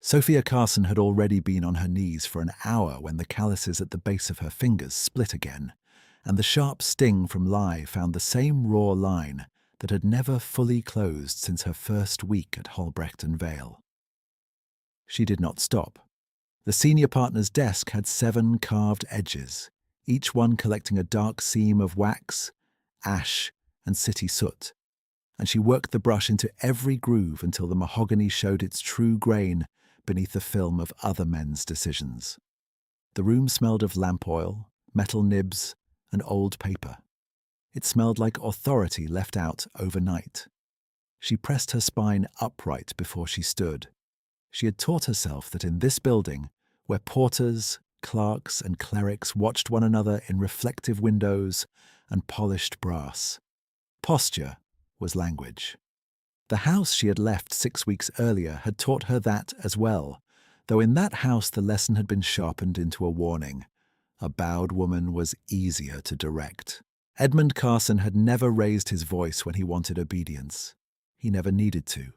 Sophia Carson had already been on her knees for an hour when the calluses at the base of her fingers split again, and the sharp sting from lye found the same raw line that had never fully closed since her first week at Holbrecht and Vale. She did not stop. The senior partner's desk had 7 carved edges, each one collecting a dark seam of wax, ash, and city soot, and she worked the brush into every groove until the mahogany showed its true grain beneath the film of other men's decisions. The room smelled of lamp oil, metal nibs, and old paper. It smelled like authority left out overnight. She pressed her spine upright before she stood. She had taught herself that in this building, where porters, clerks, and clerics watched one another in reflective windows and polished brass, posture was language. The house she had left 6 weeks earlier had taught her that as well, though in that house the lesson had been sharpened into a warning. A bowed woman was easier to direct. Edmund Carson had never raised his voice when he wanted obedience. He never needed to.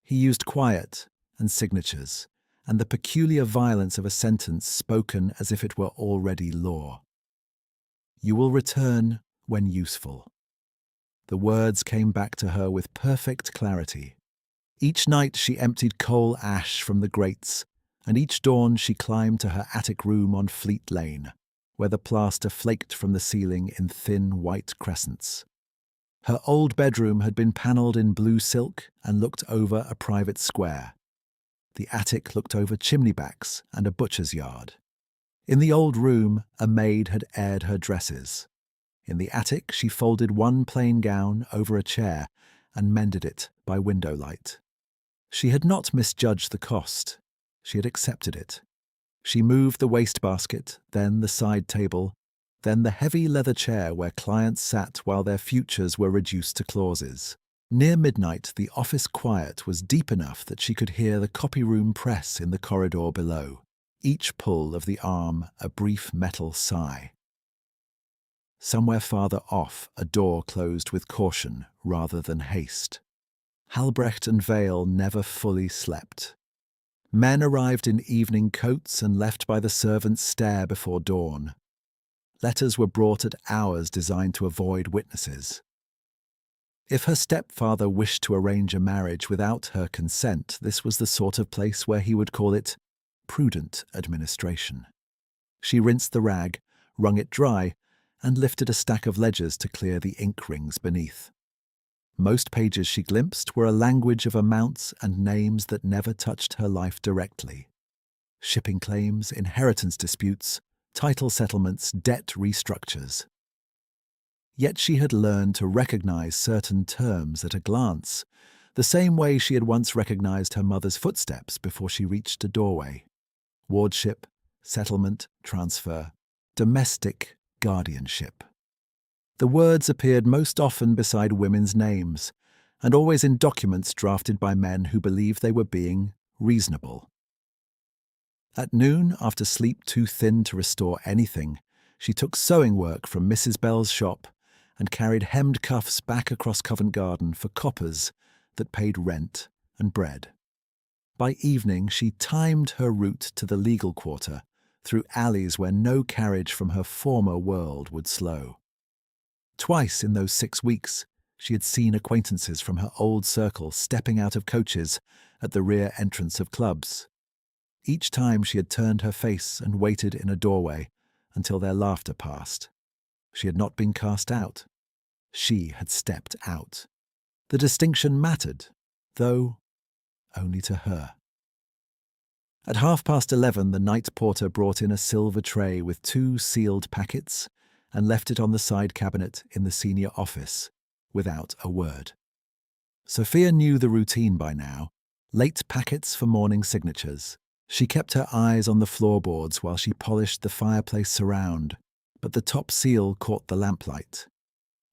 He used quiet and signatures, and the peculiar violence of a sentence spoken as if it were already law. "You will return when useful." The words came back to her with perfect clarity. Each night she emptied coal ash from the grates, and each dawn she climbed to her attic room on Fleet Lane, where the plaster flaked from the ceiling in thin white crescents. Her old bedroom had been panelled in blue silk and looked over a private square. The attic looked over chimney backs and a butcher's yard. In the old room, a maid had aired her dresses. In the attic, she folded one plain gown over a chair and mended it by window light. She had not misjudged the cost. She had accepted it. She moved the wastebasket, then the side table, then the heavy leather chair where clients sat while their futures were reduced to clauses. Near midnight, the office quiet was deep enough that she could hear the copy room press in the corridor below, each pull of the arm a brief metal sigh. Somewhere farther off, a door closed with caution rather than haste. Halbrecht and Vale never fully slept. Men arrived in evening coats and left by the servants' stair before dawn. Letters were brought at hours designed to avoid witnesses. If her stepfather wished to arrange a marriage without her consent, this was the sort of place where he would call it prudent administration. She rinsed the rag, wrung it dry, and lifted a stack of ledgers to clear the ink rings beneath. Most pages she glimpsed were a language of amounts and names that never touched her life directly. Shipping claims, inheritance disputes, title settlements, debt restructures. Yet she had learned to recognize certain terms at a glance, the same way she had once recognized her mother's footsteps before she reached a doorway. Wardship, settlement, transfer, domestic guardianship. The words appeared most often beside women's names, and always in documents drafted by men who believed they were being reasonable. At noon, after sleep too thin to restore anything, she took sewing work from Mrs. Bell's shop and carried hemmed cuffs back across Covent Garden for coppers that paid rent and bread. By evening, she timed her route to the legal quarter through alleys where no carriage from her former world would slow. Twice in those 6 weeks, she had seen acquaintances from her old circle stepping out of coaches at the rear entrance of clubs. Each time she had turned her face and waited in a doorway until their laughter passed. She had not been cast out. She had stepped out. The distinction mattered, though only to her. At 11:30, the night porter brought in a silver tray with 2 sealed packets and left it on the side cabinet in the senior office, without a word. Sophia knew the routine by now, late packets for morning signatures. She kept her eyes on the floorboards while she polished the fireplace surround, but the top seal caught the lamplight.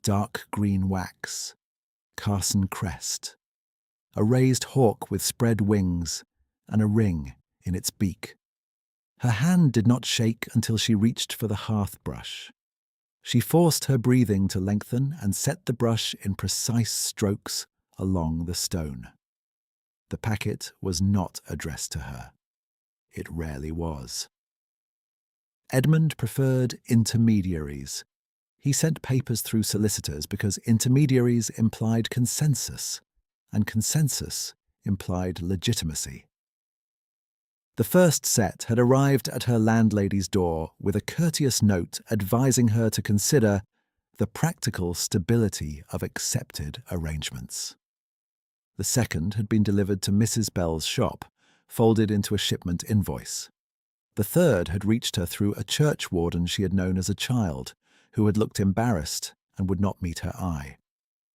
Dark green wax, Carson crest, a raised hawk with spread wings, and a ring in its beak. Her hand did not shake until she reached for the hearth brush. She forced her breathing to lengthen and set the brush in precise strokes along the stone. The packet was not addressed to her. It rarely was. Edmund preferred intermediaries. He sent papers through solicitors because intermediaries implied consensus, and consensus implied legitimacy. The first set had arrived at her landlady's door with a courteous note advising her to consider the practical stability of accepted arrangements. The second had been delivered to Mrs. Bell's shop, folded into a shipment invoice. The third had reached her through a church warden she had known as a child, who had looked embarrassed and would not meet her eye.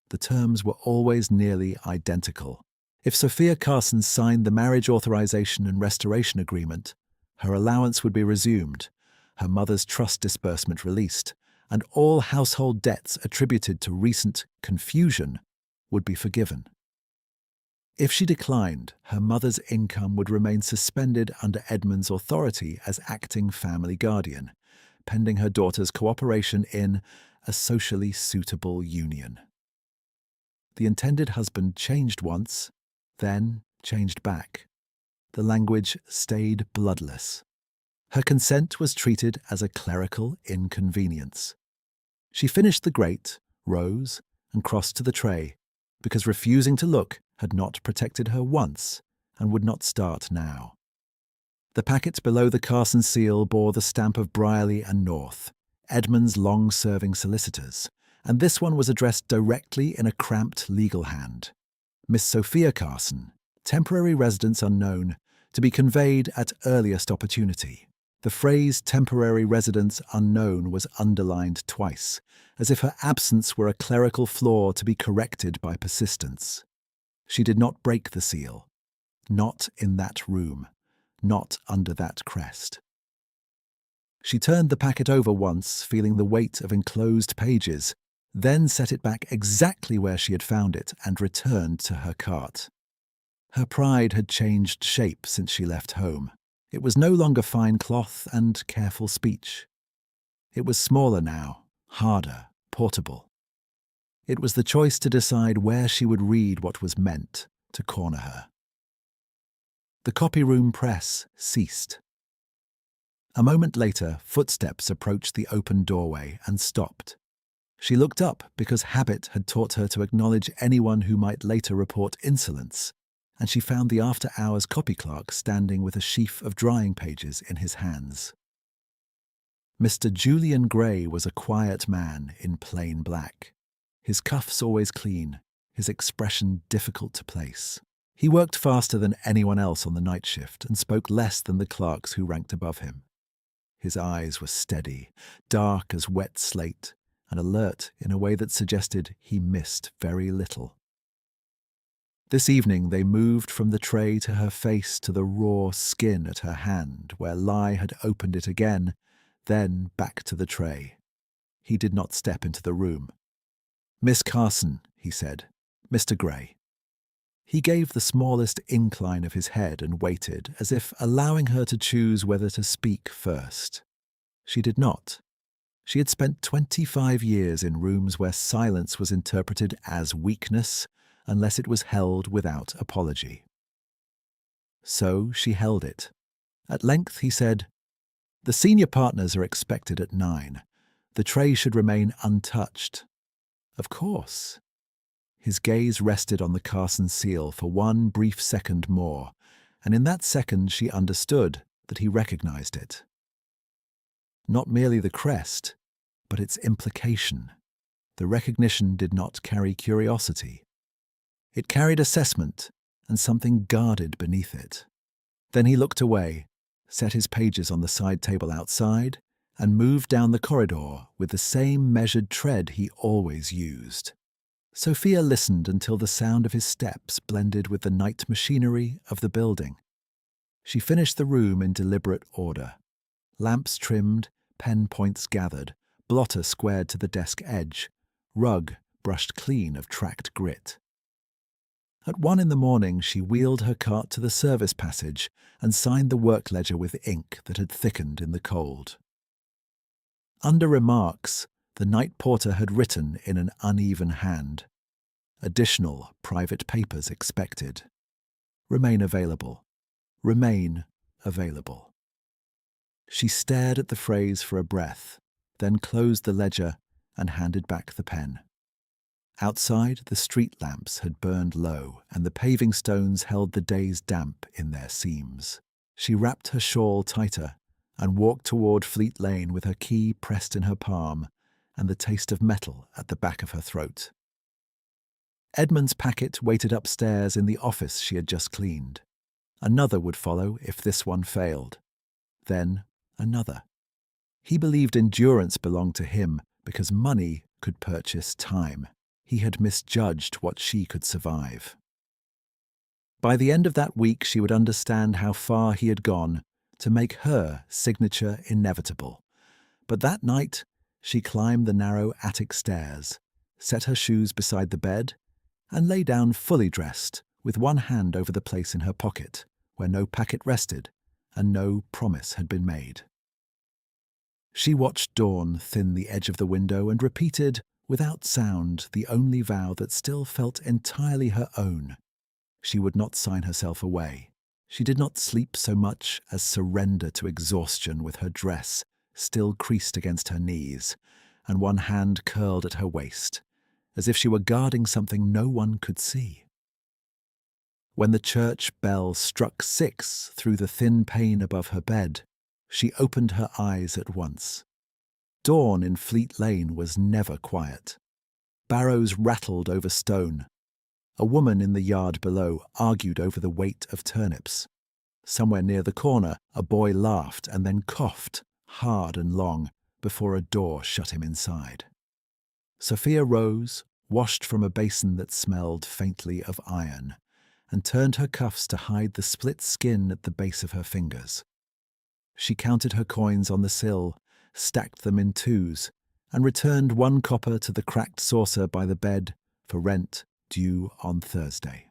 The terms were always nearly identical. If Sophia Carson signed the marriage authorization and restoration agreement, her allowance would be resumed, her mother's trust disbursement released, and all household debts attributed to recent confusion would be forgiven. If she declined, her mother's income would remain suspended under Edmund's authority as acting family guardian, pending her daughter's cooperation in a socially suitable union. The intended husband changed once, then changed back. The language stayed bloodless. Her consent was treated as a clerical inconvenience. She finished the grate, rose, and crossed to the tray, because refusing to look had not protected her once and would not start now. The packet below the Carson seal bore the stamp of Brierly and North, Edmund's long-serving solicitors, and this one was addressed directly in a cramped legal hand. Miss Sophia Carson, temporary residence unknown, to be conveyed at earliest opportunity. The phrase temporary residence unknown was underlined twice, as if her absence were a clerical flaw to be corrected by persistence. She did not break the seal. Not in that room. Not under that crest. She turned the packet over once, feeling the weight of enclosed pages, then set it back exactly where she had found it and returned to her cart. Her pride had changed shape since she left home. It was no longer fine cloth and careful speech. It was smaller now, harder, portable. It was the choice to decide where she would read what was meant to corner her. The copy room press ceased. A moment later, footsteps approached the open doorway and stopped. She looked up because habit had taught her to acknowledge anyone who might later report insolence, and she found the after-hours copy clerk standing with a sheaf of drying pages in his hands. Mr. Julian Gray was a quiet man in plain black, his cuffs always clean, his expression difficult to place. He worked faster than anyone else on the night shift and spoke less than the clerks who ranked above him. His eyes were steady, dark as wet slate, and alert in a way that suggested he missed very little. This evening they moved from the tray to her face to the raw skin at her hand, where Lai had opened it again, then back to the tray. He did not step into the room. "Miss Carson," he said. "Mr. Gray." He gave the smallest incline of his head and waited, as if allowing her to choose whether to speak first. She did not. She had spent 25 years in rooms where silence was interpreted as weakness unless it was held without apology. So she held it. At length he said, "The senior partners are expected at 9. The tray should remain untouched." "Of course." His gaze rested on the Carson seal for one brief second more, and in that second she understood that he recognized it. Not merely the crest, but its implication. The recognition did not carry curiosity. It carried assessment and something guarded beneath it. Then he looked away, set his pages on the side table outside, and moved down the corridor with the same measured tread he always used. Sophia listened until the sound of his steps blended with the night machinery of the building. She finished the room in deliberate order. Lamps trimmed, pen points gathered, blotter squared to the desk edge, rug brushed clean of tracked grit. At 1 in the morning she wheeled her cart to the service passage and signed the work ledger with ink that had thickened in the cold. Under remarks, the night porter had written in an uneven hand, "Additional private papers expected." Remain available. Remain available. She stared at the phrase for a breath, then closed the ledger and handed back the pen. Outside, the street lamps had burned low, and the paving stones held the day's damp in their seams. She wrapped her shawl tighter and walked toward Fleet Lane with her key pressed in her palm and the taste of metal at the back of her throat. Edmund's packet waited upstairs in the office she had just cleaned. Another would follow if this one failed. Then another. He believed endurance belonged to him because money could purchase time. He had misjudged what she could survive. By the end of that week, she would understand how far he had gone to make her signature inevitable. But that night, she climbed the narrow attic stairs, set her shoes beside the bed, and lay down fully dressed, with one hand over the place in her pocket, where no packet rested and no promise had been made. She watched dawn thin the edge of the window and repeated, without sound, the only vow that still felt entirely her own. She would not sign herself away. She did not sleep so much as surrender to exhaustion with her dress still creased against her knees and one hand curled at her waist, as if she were guarding something no one could see. When the church bell struck 6 through the thin pane above her bed, she opened her eyes at once. Dawn in Fleet Lane was never quiet. Barrows rattled over stone. A woman in the yard below argued over the weight of turnips. Somewhere near the corner, a boy laughed and then coughed, hard and long, before a door shut him inside. Sophia rose, washed from a basin that smelled faintly of iron, and turned her cuffs to hide the split skin at the base of her fingers. She counted her coins on the sill, stacked them in twos, and returned 1 copper to the cracked saucer by the bed for rent due on Thursday.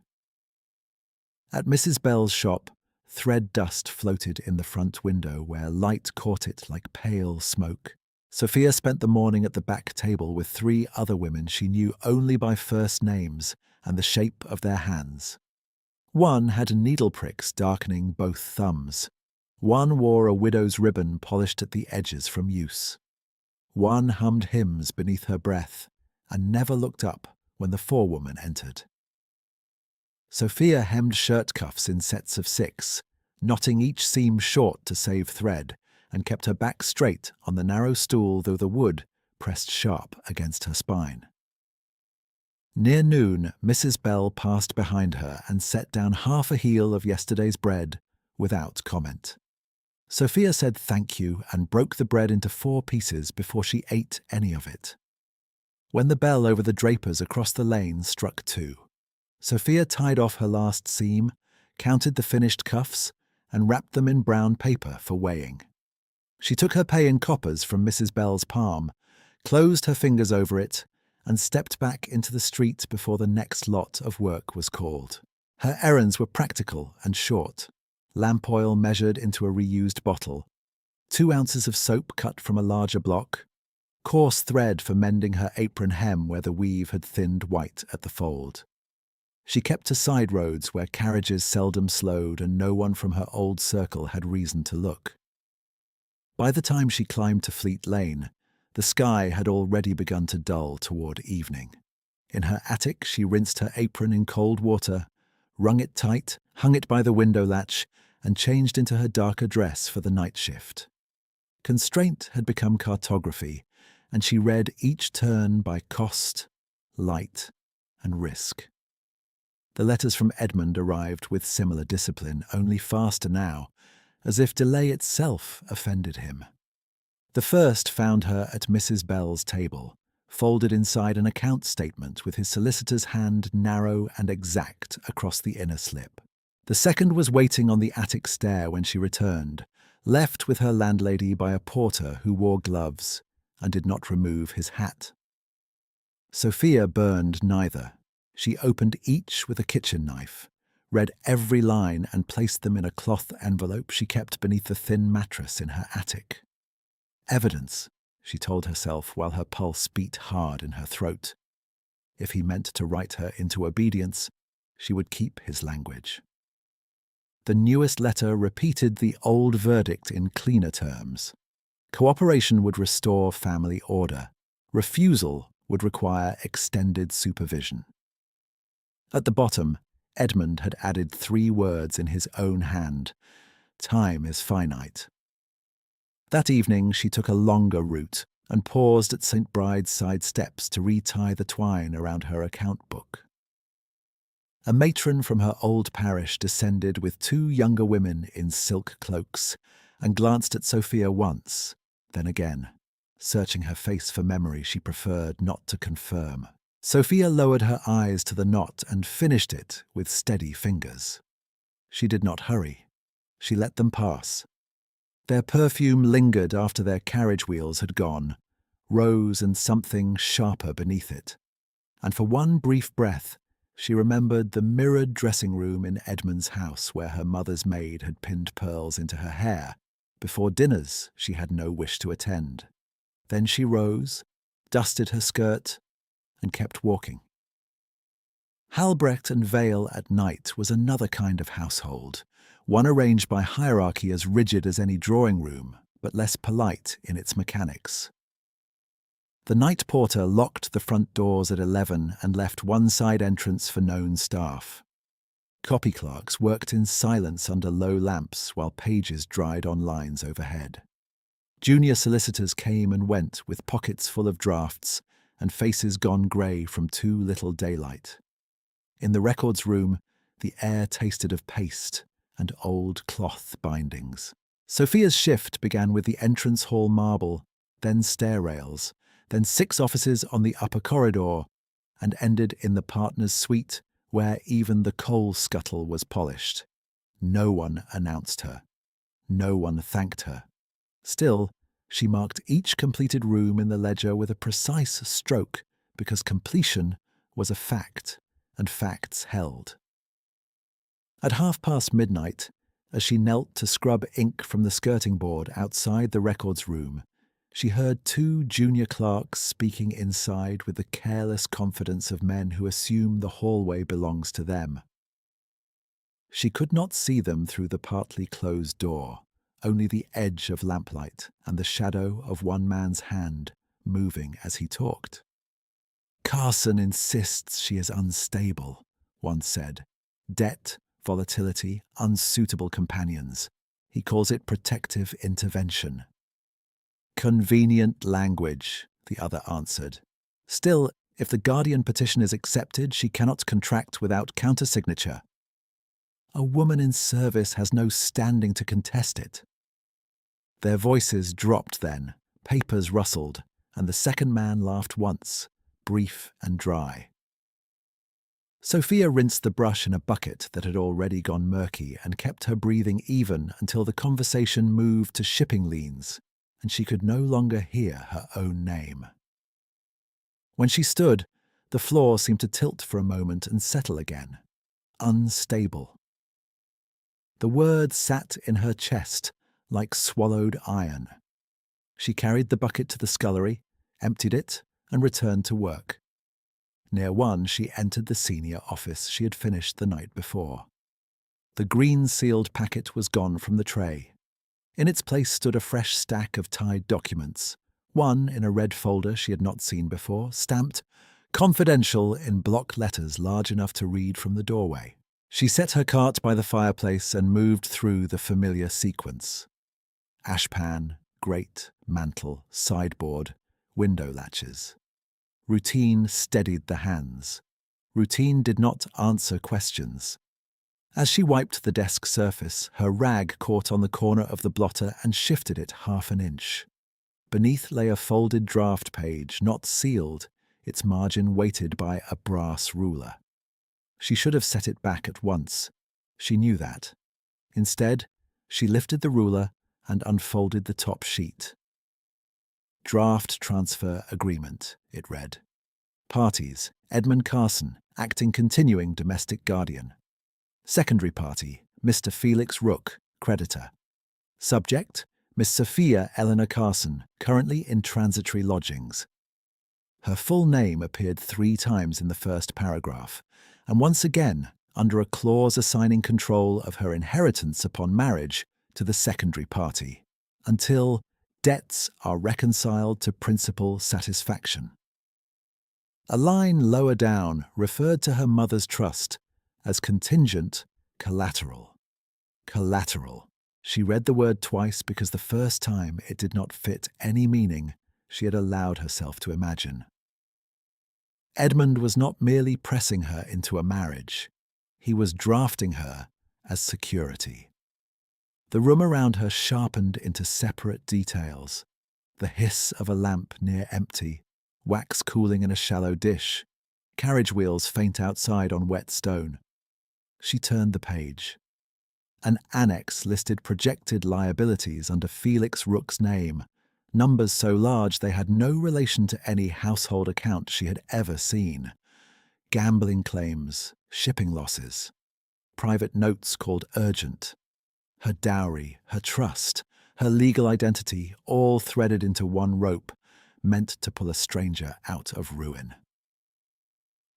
At Mrs. Bell's shop, thread dust floated in the front window where light caught it like pale smoke. Sophia spent the morning at the back table with 3 other women she knew only by first names and the shape of their hands. One had needle pricks darkening both thumbs. One wore a widow's ribbon polished at the edges from use. One hummed hymns beneath her breath and never looked up when the forewoman entered. Sophia hemmed shirt cuffs in sets of 6, knotting each seam short to save thread, and kept her back straight on the narrow stool though the wood pressed sharp against her spine. Near noon, Mrs. Bell passed behind her and set down half a heel of yesterday's bread without comment. Sophia said thank you and broke the bread into 4 pieces before she ate any of it. When the bell over the drapers across the lane struck 2, Sophia tied off her last seam, counted the finished cuffs, and wrapped them in brown paper for weighing. She took her pay in coppers from Mrs. Bell's palm, closed her fingers over it, and stepped back into the street before the next lot of work was called. Her errands were practical and short. Lamp oil measured into a reused bottle, 2 ounces of soap cut from a larger block, coarse thread for mending her apron hem where the weave had thinned white at the fold. She kept to side roads where carriages seldom slowed and no one from her old circle had reason to look. By the time she climbed to Fleet Lane, the sky had already begun to dull toward evening. In her attic, she rinsed her apron in cold water, wrung it tight, hung it by the window latch, and changed into her darker dress for the night shift. Constraint had become cartography, and she read each turn by cost, light, and risk. The letters from Edmund arrived with similar discipline, only faster now, as if delay itself offended him. The first found her at Mrs. Bell's table, folded inside an account statement with his solicitor's hand narrow and exact across the inner slip. The second was waiting on the attic stair when she returned, left with her landlady by a porter who wore gloves and did not remove his hat. Sophia burned neither. She opened each with a kitchen knife, read every line and placed them in a cloth envelope she kept beneath the thin mattress in her attic. Evidence, she told herself while her pulse beat hard in her throat. If he meant to write her into obedience, she would keep his language. The newest letter repeated the old verdict in cleaner terms. Cooperation would restore family order. Refusal would require extended supervision. At the bottom, Edmund had added 3 words in his own hand. Time is finite. That evening she took a longer route and paused at St. Bride's side steps to retie the twine around her account book. A matron from her old parish descended with 2 younger women in silk cloaks and glanced at Sophia once, then again. Searching her face for memory she preferred not to confirm. Sophia lowered her eyes to the knot and finished it with steady fingers. She did not hurry. She let them pass. Their perfume lingered after their carriage wheels had gone, rose and something sharper beneath it. And for one brief breath, she remembered the mirrored dressing room in Edmund's house where her mother's maid had pinned pearls into her hair, before dinners she had no wish to attend. Then she rose, dusted her skirt, and kept walking. Halbrecht and Vale at night was another kind of household, one arranged by hierarchy as rigid as any drawing room, but less polite in its mechanics. The night porter locked the front doors at 11 and left one side entrance for known staff. Copy clerks worked in silence under low lamps while pages dried on lines overhead. Junior solicitors came and went with pockets full of drafts and faces gone grey from too little daylight. In the records room, the air tasted of paste and old cloth bindings. Sophia's shift began with the entrance hall marble, then stair rails, then 6 offices on the upper corridor, and ended in the partner's suite where even the coal scuttle was polished. No one announced her. No one thanked her. Still, she marked each completed room in the ledger with a precise stroke because completion was a fact, and facts held. At midnight, as she knelt to scrub ink from the skirting board outside the records room, she heard 2 junior clerks speaking inside with the careless confidence of men who assume the hallway belongs to them. She could not see them through the partly closed door, only the edge of lamplight and the shadow of one man's hand moving as he talked. "Carson insists she is unstable," one said. "Debt, volatility, unsuitable companions. He calls it protective intervention." "Convenient language," the other answered. "Still, if the guardian petition is accepted, she cannot contract without countersignature. A woman in service has no standing to contest it." Their voices dropped then, papers rustled, and the second man laughed once, brief and dry. Sophia rinsed the brush in a bucket that had already gone murky and kept her breathing even until the conversation moved to shipping liens, and she could no longer hear her own name. When she stood, the floor seemed to tilt for a moment and settle again. Unstable. The words sat in her chest like swallowed iron. She carried the bucket to the scullery, emptied it, and returned to work. Near one, she entered the senior office she had finished the night before. The green-sealed packet was gone from the tray. In its place stood a fresh stack of tied documents, one in a red folder she had not seen before, stamped "Confidential" in block letters large enough to read from the doorway. She set her cart by the fireplace and moved through the familiar sequence. Ashpan, grate, mantel, sideboard, window latches. Routine steadied the hands. Routine did not answer questions. As she wiped the desk surface, her rag caught on the corner of the blotter and shifted it half an inch. Beneath lay a folded draft page, not sealed, its margin weighted by a brass ruler. She should have set it back at once. She knew that. Instead, she lifted the ruler and unfolded the top sheet. Draft Transfer Agreement, it read. Parties, Edmund Carson, acting continuing domestic guardian. Secondary party, Mr. Felix Rook, creditor. Subject, Miss Sophia Eleanor Carson, currently in transitory lodgings. Her full name appeared 3 times in the first paragraph, and once again, under a clause assigning control of her inheritance upon marriage to the secondary party, until debts are reconciled to principal satisfaction. A line lower down referred to her mother's trust as contingent collateral. Collateral. She read the word twice because the first time it did not fit any meaning she had allowed herself to imagine. Edmund was not merely pressing her into a marriage. He was drafting her as security. The room around her sharpened into separate details. The hiss of a lamp near empty, wax cooling in a shallow dish, carriage wheels faint outside on wet stone. She turned the page. An annex listed projected liabilities under Felix Rook's name, numbers so large they had no relation to any household account she had ever seen. Gambling claims, shipping losses, private notes called urgent, her dowry, her trust, her legal identity, all threaded into one rope, meant to pull a stranger out of ruin.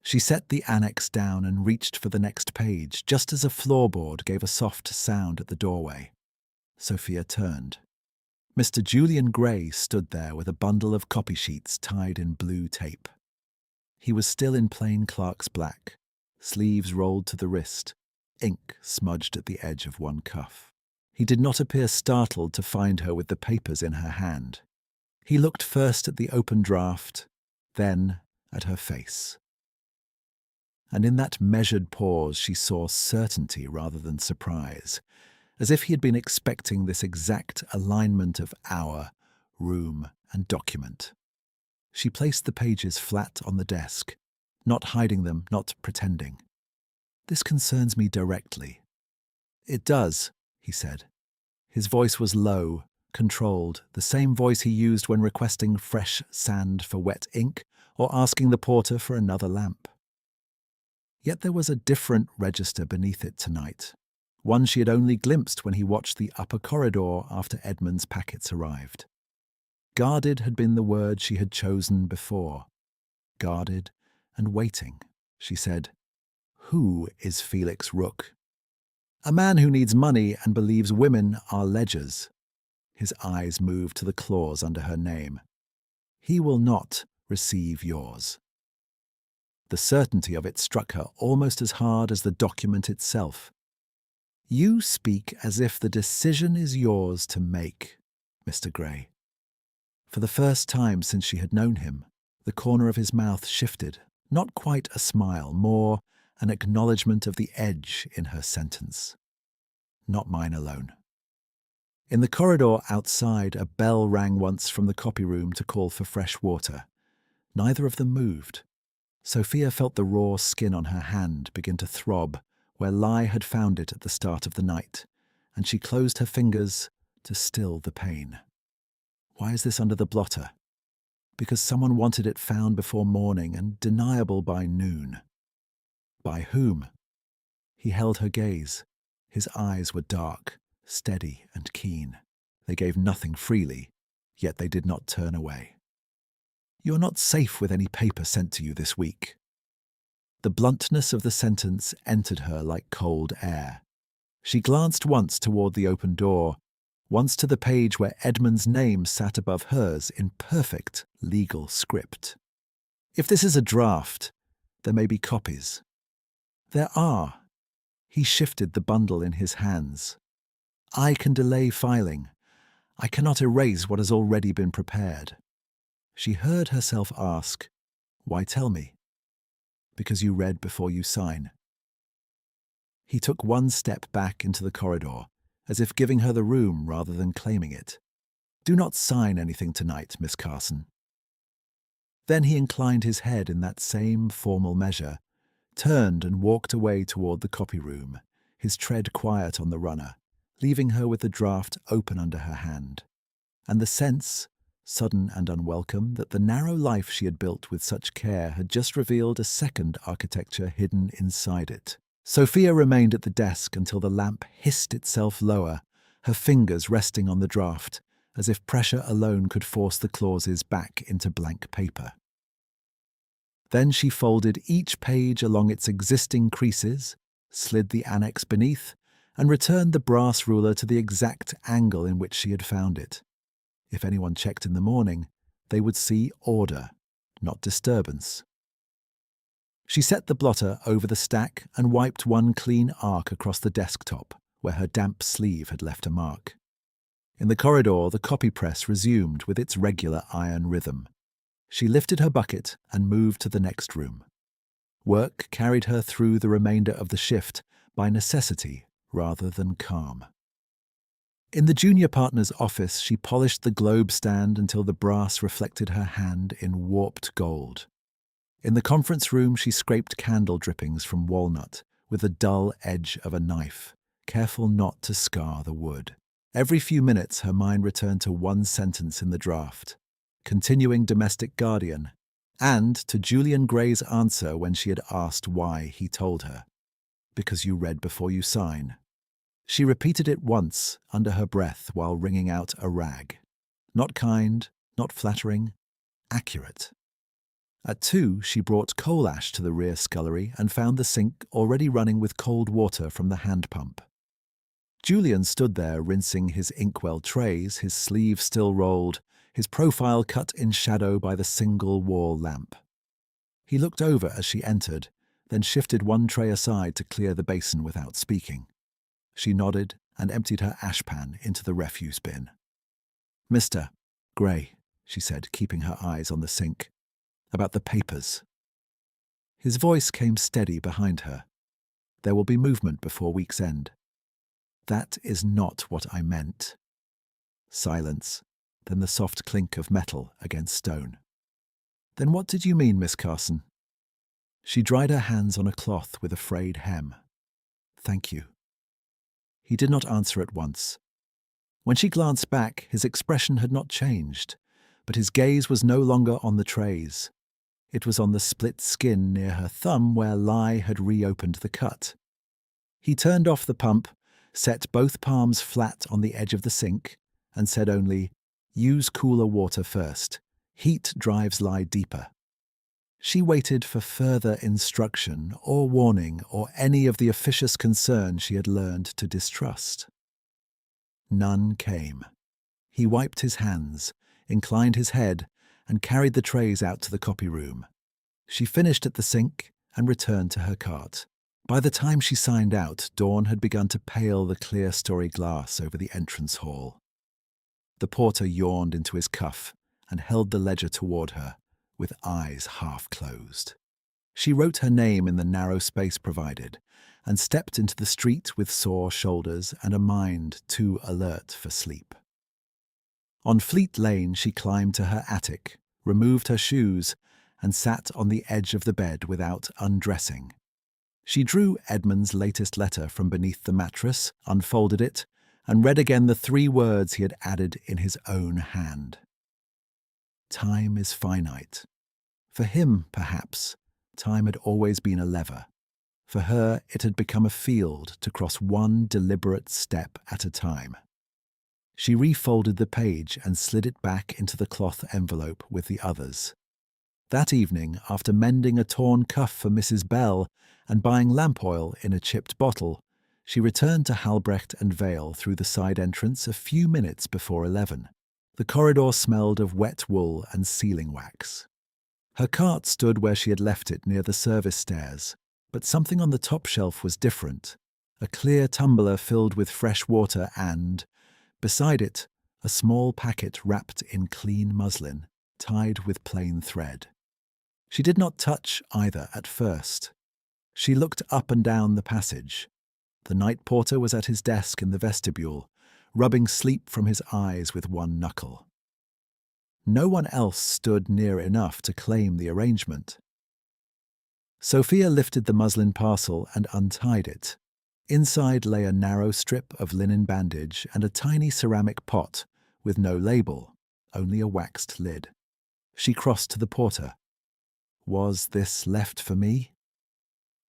She set the annex down and reached for the next page, just as a floorboard gave a soft sound at the doorway. Sophia turned. Mr. Julian Gray stood there with a bundle of copy sheets tied in blue tape. He was still in plain clerk's black, sleeves rolled to the wrist, ink smudged at the edge of one cuff. He did not appear startled to find her with the papers in her hand. He looked first at the open draft, then at her face. And in that measured pause she saw certainty rather than surprise, as if he had been expecting this exact alignment of hour, room, and document. She placed the pages flat on the desk, not hiding them, not pretending. "This concerns me directly." "It does," he said. His voice was low, controlled, the same voice he used when requesting fresh sand for wet ink or asking the porter for another lamp. Yet there was a different register beneath it tonight, one she had only glimpsed when he watched the upper corridor after Edmund's packets arrived. Guarded had been the word she had chosen before. Guarded and waiting, she said. "Who is Felix Rook?" "A man who needs money and believes women are ledgers." His eyes moved to the clause under her name. "He will not receive yours." The certainty of it struck her almost as hard as the document itself. "You speak as if the decision is yours to make, Mr. Gray." For the first time since she had known him, the corner of his mouth shifted, not quite a smile, more an acknowledgement of the edge in her sentence. "Not mine alone." In the corridor outside, a bell rang once from the copy room to call for fresh water. Neither of them moved. Sophia felt the raw skin on her hand begin to throb where lie had found it at the start of the night, and she closed her fingers to still the pain. Why is this under the blotter? Because someone wanted it found before morning and deniable by noon. By whom? He held her gaze. His eyes were dark, steady and keen. They gave nothing freely, yet they did not turn away. "You're not safe with any paper sent to you this week." The bluntness of the sentence entered her like cold air. She glanced once toward the open door, once to the page where Edmund's name sat above hers in perfect legal script. "If this is a draft, there may be copies." "There are." He shifted the bundle in his hands. "I can delay filing. I cannot erase what has already been prepared." She heard herself ask, "Why tell me?" "Because you read before you sign." He took one step back into the corridor, as if giving her the room rather than claiming it. "Do not sign anything tonight, Miss Carson." Then he inclined his head in that same formal measure, turned and walked away toward the copy room, his tread quiet on the runner, leaving her with the draft open under her hand, and the sense, sudden and unwelcome, that the narrow life she had built with such care had just revealed a second architecture hidden inside it. Sophia remained at the desk until the lamp hissed itself lower, her fingers resting on the draft, as if pressure alone could force the clauses back into blank paper. Then she folded each page along its existing creases, slid the annex beneath, and returned the brass ruler to the exact angle in which she had found it. If anyone checked in the morning, they would see order, not disturbance. She set the blotter over the stack and wiped one clean arc across the desktop, where her damp sleeve had left a mark. In the corridor, the copy press resumed with its regular iron rhythm. She lifted her bucket and moved to the next room. Work carried her through the remainder of the shift by necessity rather than calm. In the junior partner's office, she polished the globe stand until the brass reflected her hand in warped gold. In the conference room, she scraped candle drippings from walnut with the dull edge of a knife, careful not to scar the wood. Every few minutes, her mind returned to one sentence in the draft, continuing domestic guardian, and to Julian Gray's answer when she had asked why he told her. Because you read before you sign. She repeated it once under her breath while wringing out a rag. Not kind, not flattering, accurate. At 2, she brought coal ash to the rear scullery and found the sink already running with cold water from the hand pump. Julian stood there rinsing his inkwell trays, his sleeve still rolled, his profile cut in shadow by the single wall lamp. He looked over as she entered, then shifted one tray aside to clear the basin without speaking. She nodded and emptied her ashpan into the refuse bin. "Mr. Gray," she said, keeping her eyes on the sink, "about the papers." His voice came steady behind her. "There will be movement before week's end." "That is not what I meant." Silence, then the soft clink of metal against stone. "Then what did you mean, Miss Carson?" She dried her hands on a cloth with a frayed hem. "Thank you." He did not answer at once. When she glanced back, his expression had not changed, but his gaze was no longer on the trays. It was on the split skin near her thumb where lye had reopened the cut. He turned off the pump, set both palms flat on the edge of the sink, and said only, "Use cooler water first. Heat drives lye deeper." She waited for further instruction or warning or any of the officious concern she had learned to distrust. None came. He wiped his hands, inclined his head, and carried the trays out to the copy room. She finished at the sink and returned to her cart. By the time she signed out, dawn had begun to pale the clear-story glass over the entrance hall. The porter yawned into his cuff and held the ledger toward her, with eyes half closed. She wrote her name in the narrow space provided and stepped into the street with sore shoulders and a mind too alert for sleep. On Fleet Lane, she climbed to her attic, removed her shoes, and sat on the edge of the bed without undressing. She drew Edmund's latest letter from beneath the mattress, unfolded it, and read again the 3 words he had added in his own hand. Time is finite. For him, perhaps, time had always been a lever. For her, it had become a field to cross one deliberate step at a time. She refolded the page and slid it back into the cloth envelope with the others. That evening, after mending a torn cuff for Mrs. Bell and buying lamp oil in a chipped bottle, she returned to Halbrecht and Vale through the side entrance a few minutes before 11. The corridor smelled of wet wool and sealing wax. Her cart stood where she had left it near the service stairs, but something on the top shelf was different. A clear tumbler filled with fresh water and, beside it, a small packet wrapped in clean muslin, tied with plain thread. She did not touch either at first. She looked up and down the passage. The night porter was at his desk in the vestibule, rubbing sleep from his eyes with one knuckle. No one else stood near enough to claim the arrangement. Sophia lifted the muslin parcel and untied it. Inside lay a narrow strip of linen bandage and a tiny ceramic pot with no label, only a waxed lid. She crossed to the porter. Was this left for me?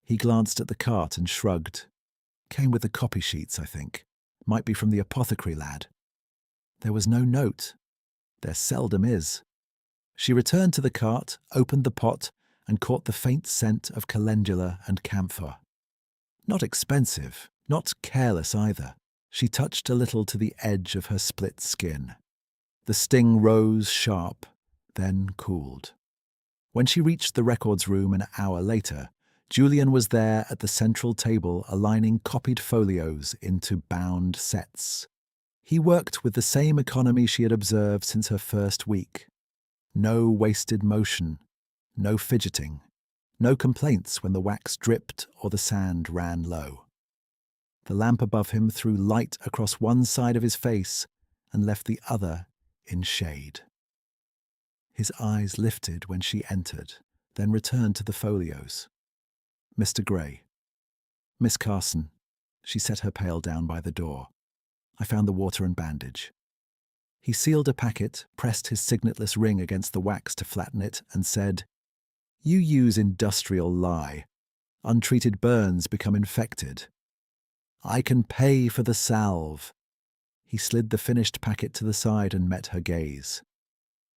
He glanced at the cart and shrugged. Came with the copy sheets, I think. Might be from the apothecary lad. There was no note. There seldom is. She returned to the cart, opened the pot, and caught the faint scent of calendula and camphor. Not expensive, not careless either. She touched a little to the edge of her split skin. The sting rose sharp, then cooled. When she reached the records room an hour later, Julian was there at the central table aligning copied folios into bound sets. He worked with the same economy she had observed since her first week. No wasted motion, no fidgeting, no complaints when the wax dripped or the sand ran low. The lamp above him threw light across one side of his face and left the other in shade. His eyes lifted when she entered, then returned to the folios. Mr. Gray. Miss Carson. She set her pail down by the door. I found the water and bandage. He sealed a packet, pressed his signetless ring against the wax to flatten it, and said, "You use industrial lye. Untreated burns become infected. I can pay for the salve." He slid the finished packet to the side and met her gaze.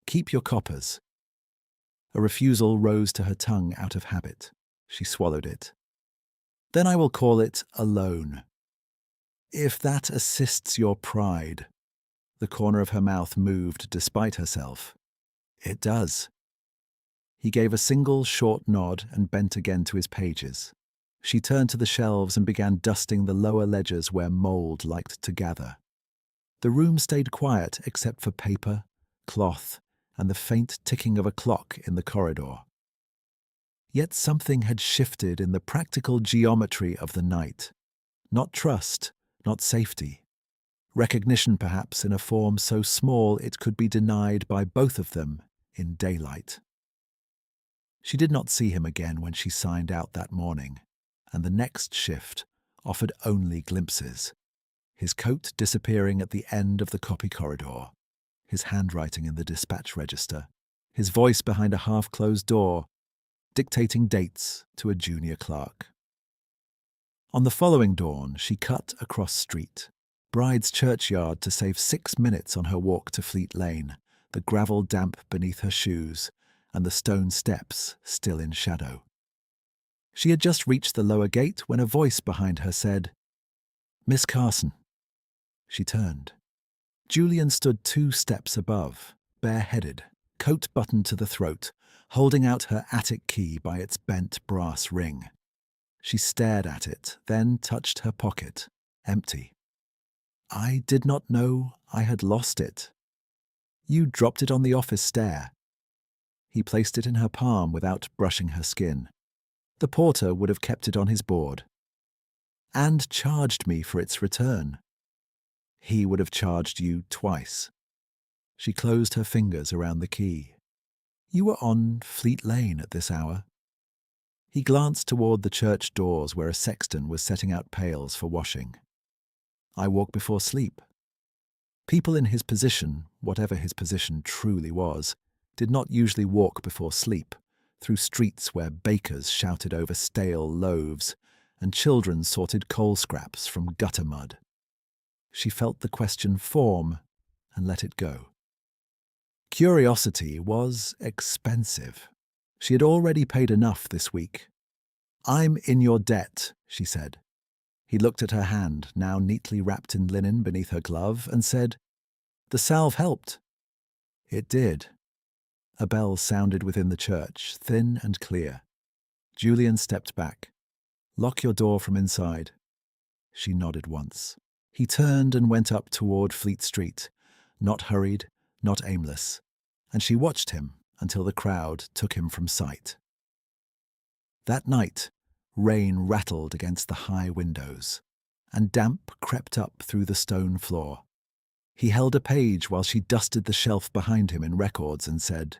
"Keep your coppers." A refusal rose to her tongue out of habit. She swallowed it. "Then I will call it a loan. If that assists your pride." The corner of her mouth moved despite herself. "It does." He gave a single short nod and bent again to his pages. She turned to the shelves and began dusting the lower ledgers where mold liked to gather. The room stayed quiet except for paper, cloth, and the faint ticking of a clock in the corridor. Yet something had shifted in the practical geometry of the night. Not trust, not safety. Recognition, perhaps, in a form so small it could be denied by both of them in daylight. She did not see him again when she signed out that morning, and the next shift offered only glimpses. His coat disappearing at the end of the copy corridor, his handwriting in the dispatch register, his voice behind a half-closed door, dictating dates to a junior clerk. On the following dawn, she cut across street, Bride's Churchyard, to save 6 minutes on her walk to Fleet Lane, the gravel damp beneath her shoes and the stone steps still in shadow. She had just reached the lower gate when a voice behind her said, "Miss Carson." She turned. Julian stood 2 steps above, bareheaded, coat buttoned to the throat, holding out her attic key by its bent brass ring. She stared at it, then touched her pocket, empty. "I did not know I had lost it." "You dropped it on the office stair." He placed it in her palm without brushing her skin. "The porter would have kept it on his board." "And charged me for its return." "He would have charged you twice." She closed her fingers around the key. "You were on Fleet Lane at this hour." He glanced toward the church doors where a sexton was setting out pails for washing. "I walk before sleep." People in his position, whatever his position truly was, did not usually walk before sleep, through streets where bakers shouted over stale loaves and children sorted coal scraps from gutter mud. She felt the question form and let it go. Curiosity was expensive. She had already paid enough this week. "I'm in your debt," she said. He looked at her hand, now neatly wrapped in linen beneath her glove, and said, "The salve helped." It did. A bell sounded within the church, thin and clear. Julian stepped back. "Lock your door from inside." She nodded once. He turned and went up toward Fleet Street, not hurried, not aimless, and she watched him until the crowd took him from sight. That night, rain rattled against the high windows, and damp crept up through the stone floor. He held a page while she dusted the shelf behind him in records and said,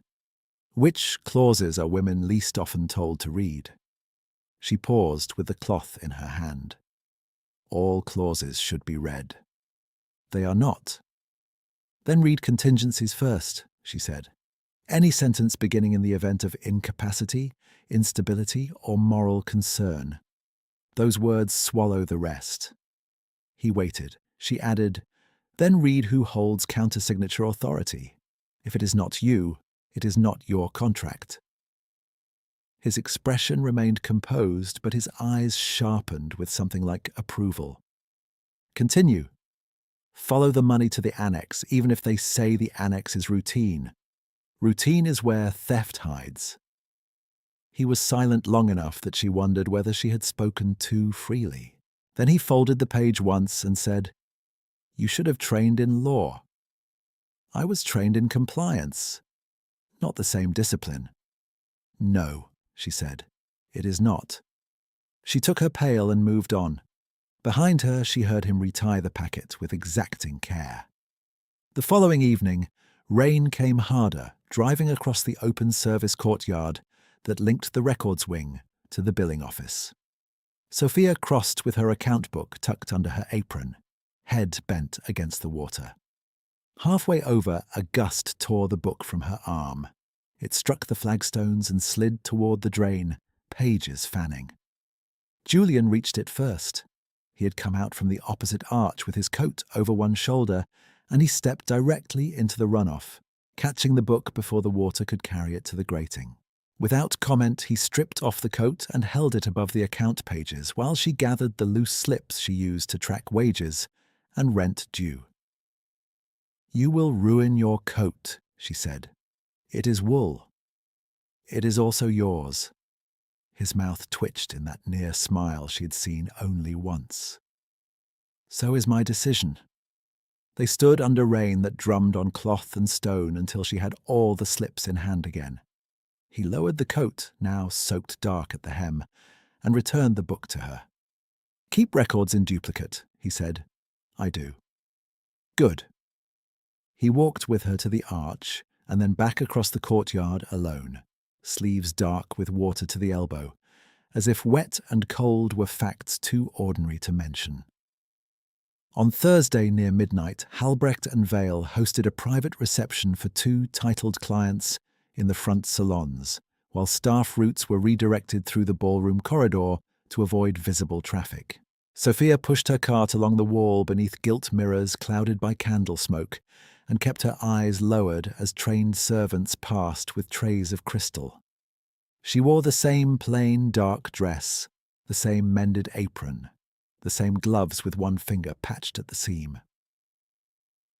"Which clauses are women least often told to read?" She paused with the cloth in her hand. "All clauses should be read." "They are not." "Then read contingencies first," she said. "Any sentence beginning in the event of incapacity, instability, or moral concern. Those words swallow the rest." He waited. She added, "Then read who holds countersignature authority. If it is not you, it is not your contract." His expression remained composed, but his eyes sharpened with something like approval. Continue. Follow the money to the annex, even if they say the annex is routine. Routine is where theft hides. He was silent long enough that she wondered whether she had spoken too freely. Then he folded the page once and said, "You should have trained in law." "I was trained in compliance. Not the same discipline." "No," she said, "it is not." She took her pail and moved on. Behind her, she heard him retie the packet with exacting care. The following evening, rain came harder, driving across the open service courtyard that linked the records wing to the billing office. Sophia crossed with her account book tucked under her apron, head bent against the water. Halfway over, a gust tore the book from her arm. It struck the flagstones and slid toward the drain, pages fanning. Julian reached it first. He had come out from the opposite arch with his coat over one shoulder, and he stepped directly into the runoff, catching the book before the water could carry it to the grating. Without comment, he stripped off the coat and held it above the account pages while she gathered the loose slips she used to track wages and rent due. "You will ruin your coat," she said. "It is wool. It is also yours." His mouth twitched in that near smile she had seen only once. "So is my decision." They stood under rain that drummed on cloth and stone until she had all the slips in hand again. He lowered the coat, now soaked dark at the hem, and returned the book to her. "Keep records in duplicate," he said. "I do." "Good." He walked with her to the arch and then back across the courtyard alone, sleeves dark with water to the elbow, as if wet and cold were facts too ordinary to mention. On Thursday near midnight, Halbrecht and Vale hosted a private reception for 2 titled clients in the front salons, while staff routes were redirected through the ballroom corridor to avoid visible traffic. Sophia pushed her cart along the wall beneath gilt mirrors clouded by candle smoke and kept her eyes lowered as trained servants passed with trays of crystal. She wore the same plain dark dress, the same mended apron, the same gloves with one finger patched at the seam.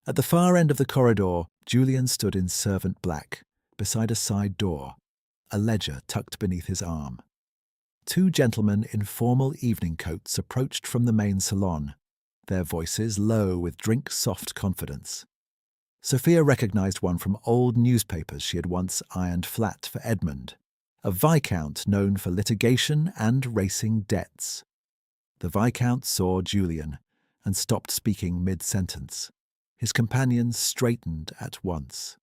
At the far end of the corridor, Julian stood in servant black, beside a side door, a ledger tucked beneath his arm. 2 gentlemen in formal evening coats approached from the main salon, their voices low with drink-soft confidence. Sophia recognized one from old newspapers she had once ironed flat for Edmund, a viscount known for litigation and racing debts. The viscount saw Julian and stopped speaking mid-sentence. His companions straightened at once.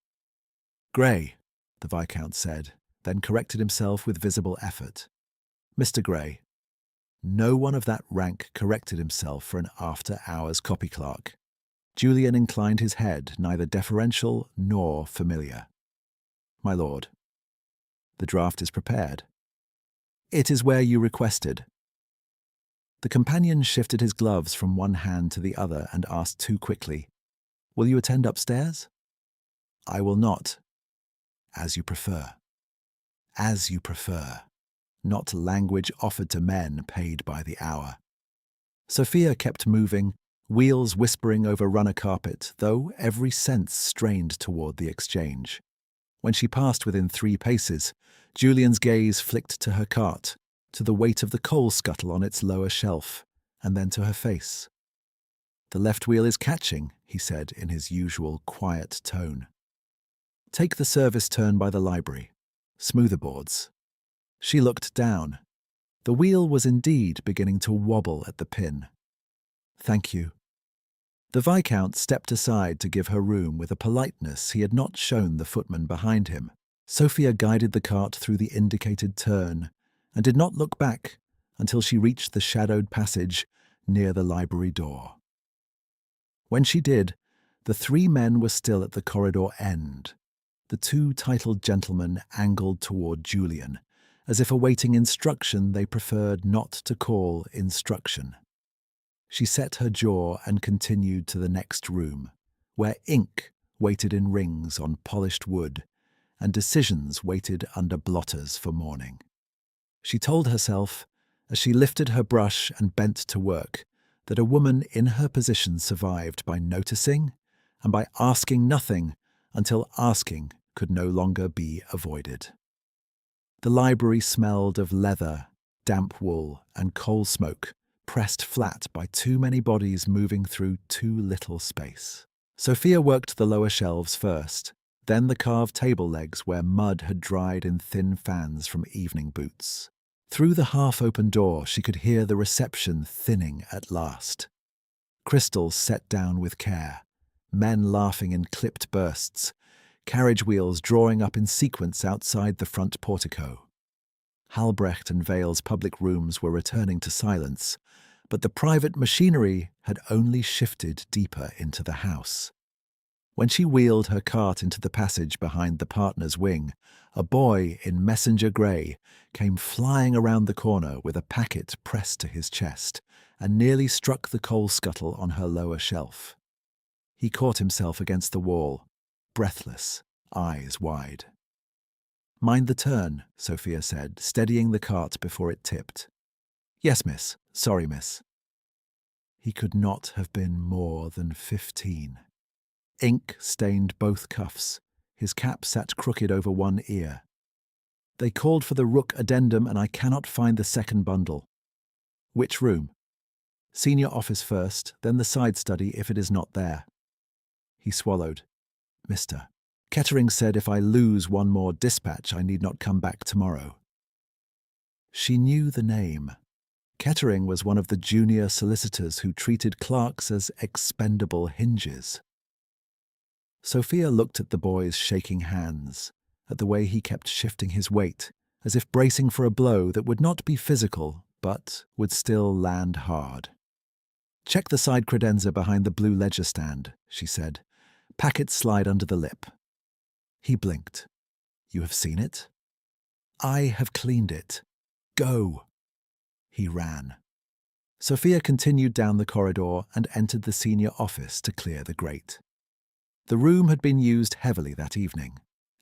"Grey," the viscount said, then corrected himself with visible effort. "Mr. Grey." No one of that rank corrected himself for an after-hours copy clerk. Julian inclined his head, neither deferential nor familiar. "My lord." "The draft is prepared." "It is where you requested." The companion shifted his gloves from one hand to the other and asked too quickly, "Will you attend upstairs?" "I will not." "As you prefer." "As you prefer." Not language offered to men paid by the hour. Sophia kept moving, wheels whispering over runner carpet, though every sense strained toward the exchange. When she passed within 3 paces, Julian's gaze flicked to her cart, to the weight of the coal scuttle on its lower shelf, and then to her face. "The left wheel is catching," he said in his usual quiet tone. "Take the service turn by the library. Smoother boards." She looked down. The wheel was indeed beginning to wobble at the pin. "Thank you." The Viscount stepped aside to give her room with a politeness he had not shown the footman behind him. Sophia guided the cart through the indicated turn and did not look back until she reached the shadowed passage near the library door. When she did, the 3 men were still at the corridor end. The 2 titled gentlemen angled toward Julian, as if awaiting instruction they preferred not to call instruction. She set her jaw and continued to the next room, where ink waited in rings on polished wood, and decisions waited under blotters for morning. She told herself, as she lifted her brush and bent to work, that a woman in her position survived by noticing and by asking nothing until asking could no longer be avoided. The library smelled of leather, damp wool, and coal smoke, pressed flat by too many bodies moving through too little space. Sophia worked the lower shelves first, then the carved table legs where mud had dried in thin fans from evening boots. Through the half-open door she could hear the reception thinning at last. Crystals set down with care, men laughing in clipped bursts, carriage wheels drawing up in sequence outside the front portico. Halbrecht and Vale's public rooms were returning to silence, but the private machinery had only shifted deeper into the house. When she wheeled her cart into the passage behind the partner's wing, a boy in messenger grey came flying around the corner with a packet pressed to his chest and nearly struck the coal scuttle on her lower shelf. He caught himself against the wall, breathless, eyes wide. "Mind the turn," Sophia said, steadying the cart before it tipped. "Yes, miss. Sorry, miss." He could not have been more than 15. Ink stained both cuffs. His cap sat crooked over one ear. "They called for the Rook addendum and I cannot find the second bundle." "Which room?" "Senior office first, then the side study if it is not there." He swallowed. "Mr. Kettering said if I lose one more dispatch I need not come back tomorrow." She knew the name. Kettering was one of the junior solicitors who treated clerks as expendable hinges. Sophia looked at the boy's shaking hands, at the way he kept shifting his weight, as if bracing for a blow that would not be physical, but would still land hard. "Check the side credenza behind the blue ledger stand," she said. "Packets slide under the lip." He blinked. "You have seen it?" "I have cleaned it. Go." He ran. Sophia continued down the corridor and entered the senior office to clear the grate. The room had been used heavily that evening.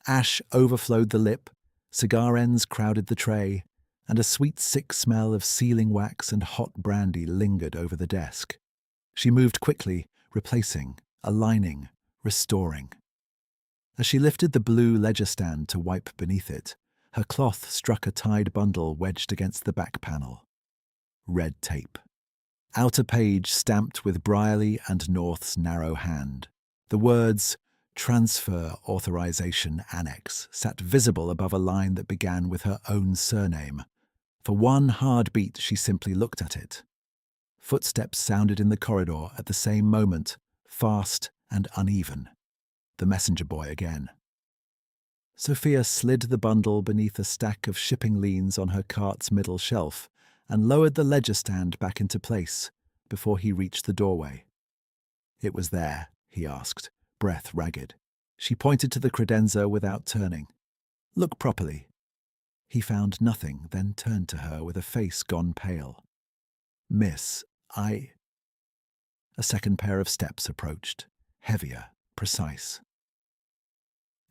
Ash overflowed the lip, cigar ends crowded the tray, and a sweet sick smell of sealing wax and hot brandy lingered over the desk. She moved quickly, replacing, aligning, restoring. As she lifted the blue ledger stand to wipe beneath it, her cloth struck a tied bundle wedged against the back panel. Red tape. Outer page stamped with Brierly and North's narrow hand. The words, "Transfer Authorization Annex," sat visible above a line that began with her own surname. For one hard beat, she simply looked at it. Footsteps sounded in the corridor at the same moment, fast and uneven. The messenger boy again. Sophia slid the bundle beneath a stack of shipping liens on her cart's middle shelf and lowered the ledger stand back into place before he reached the doorway. "It was there?" he asked, breath ragged. She pointed to the credenza without turning. "Look properly." He found nothing, then turned to her with a face gone pale. "Miss, I—" A second pair of steps approached, heavier, precise.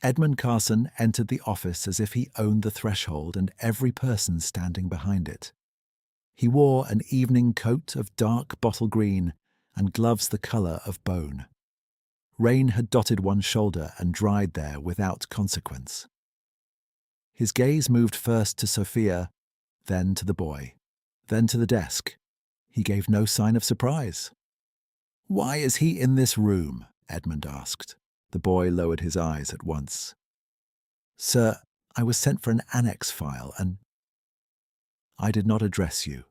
Edmund Carson entered the office as if he owned the threshold and every person standing behind it. He wore an evening coat of dark bottle green and gloves the colour of bone. Rain had dotted one shoulder and dried there without consequence. His gaze moved first to Sophia, then to the boy, then to the desk. He gave no sign of surprise. "Why is he in this room?" Edmund asked. The boy lowered his eyes at once. "Sir, I was sent for an annex file and—" "I did not address you."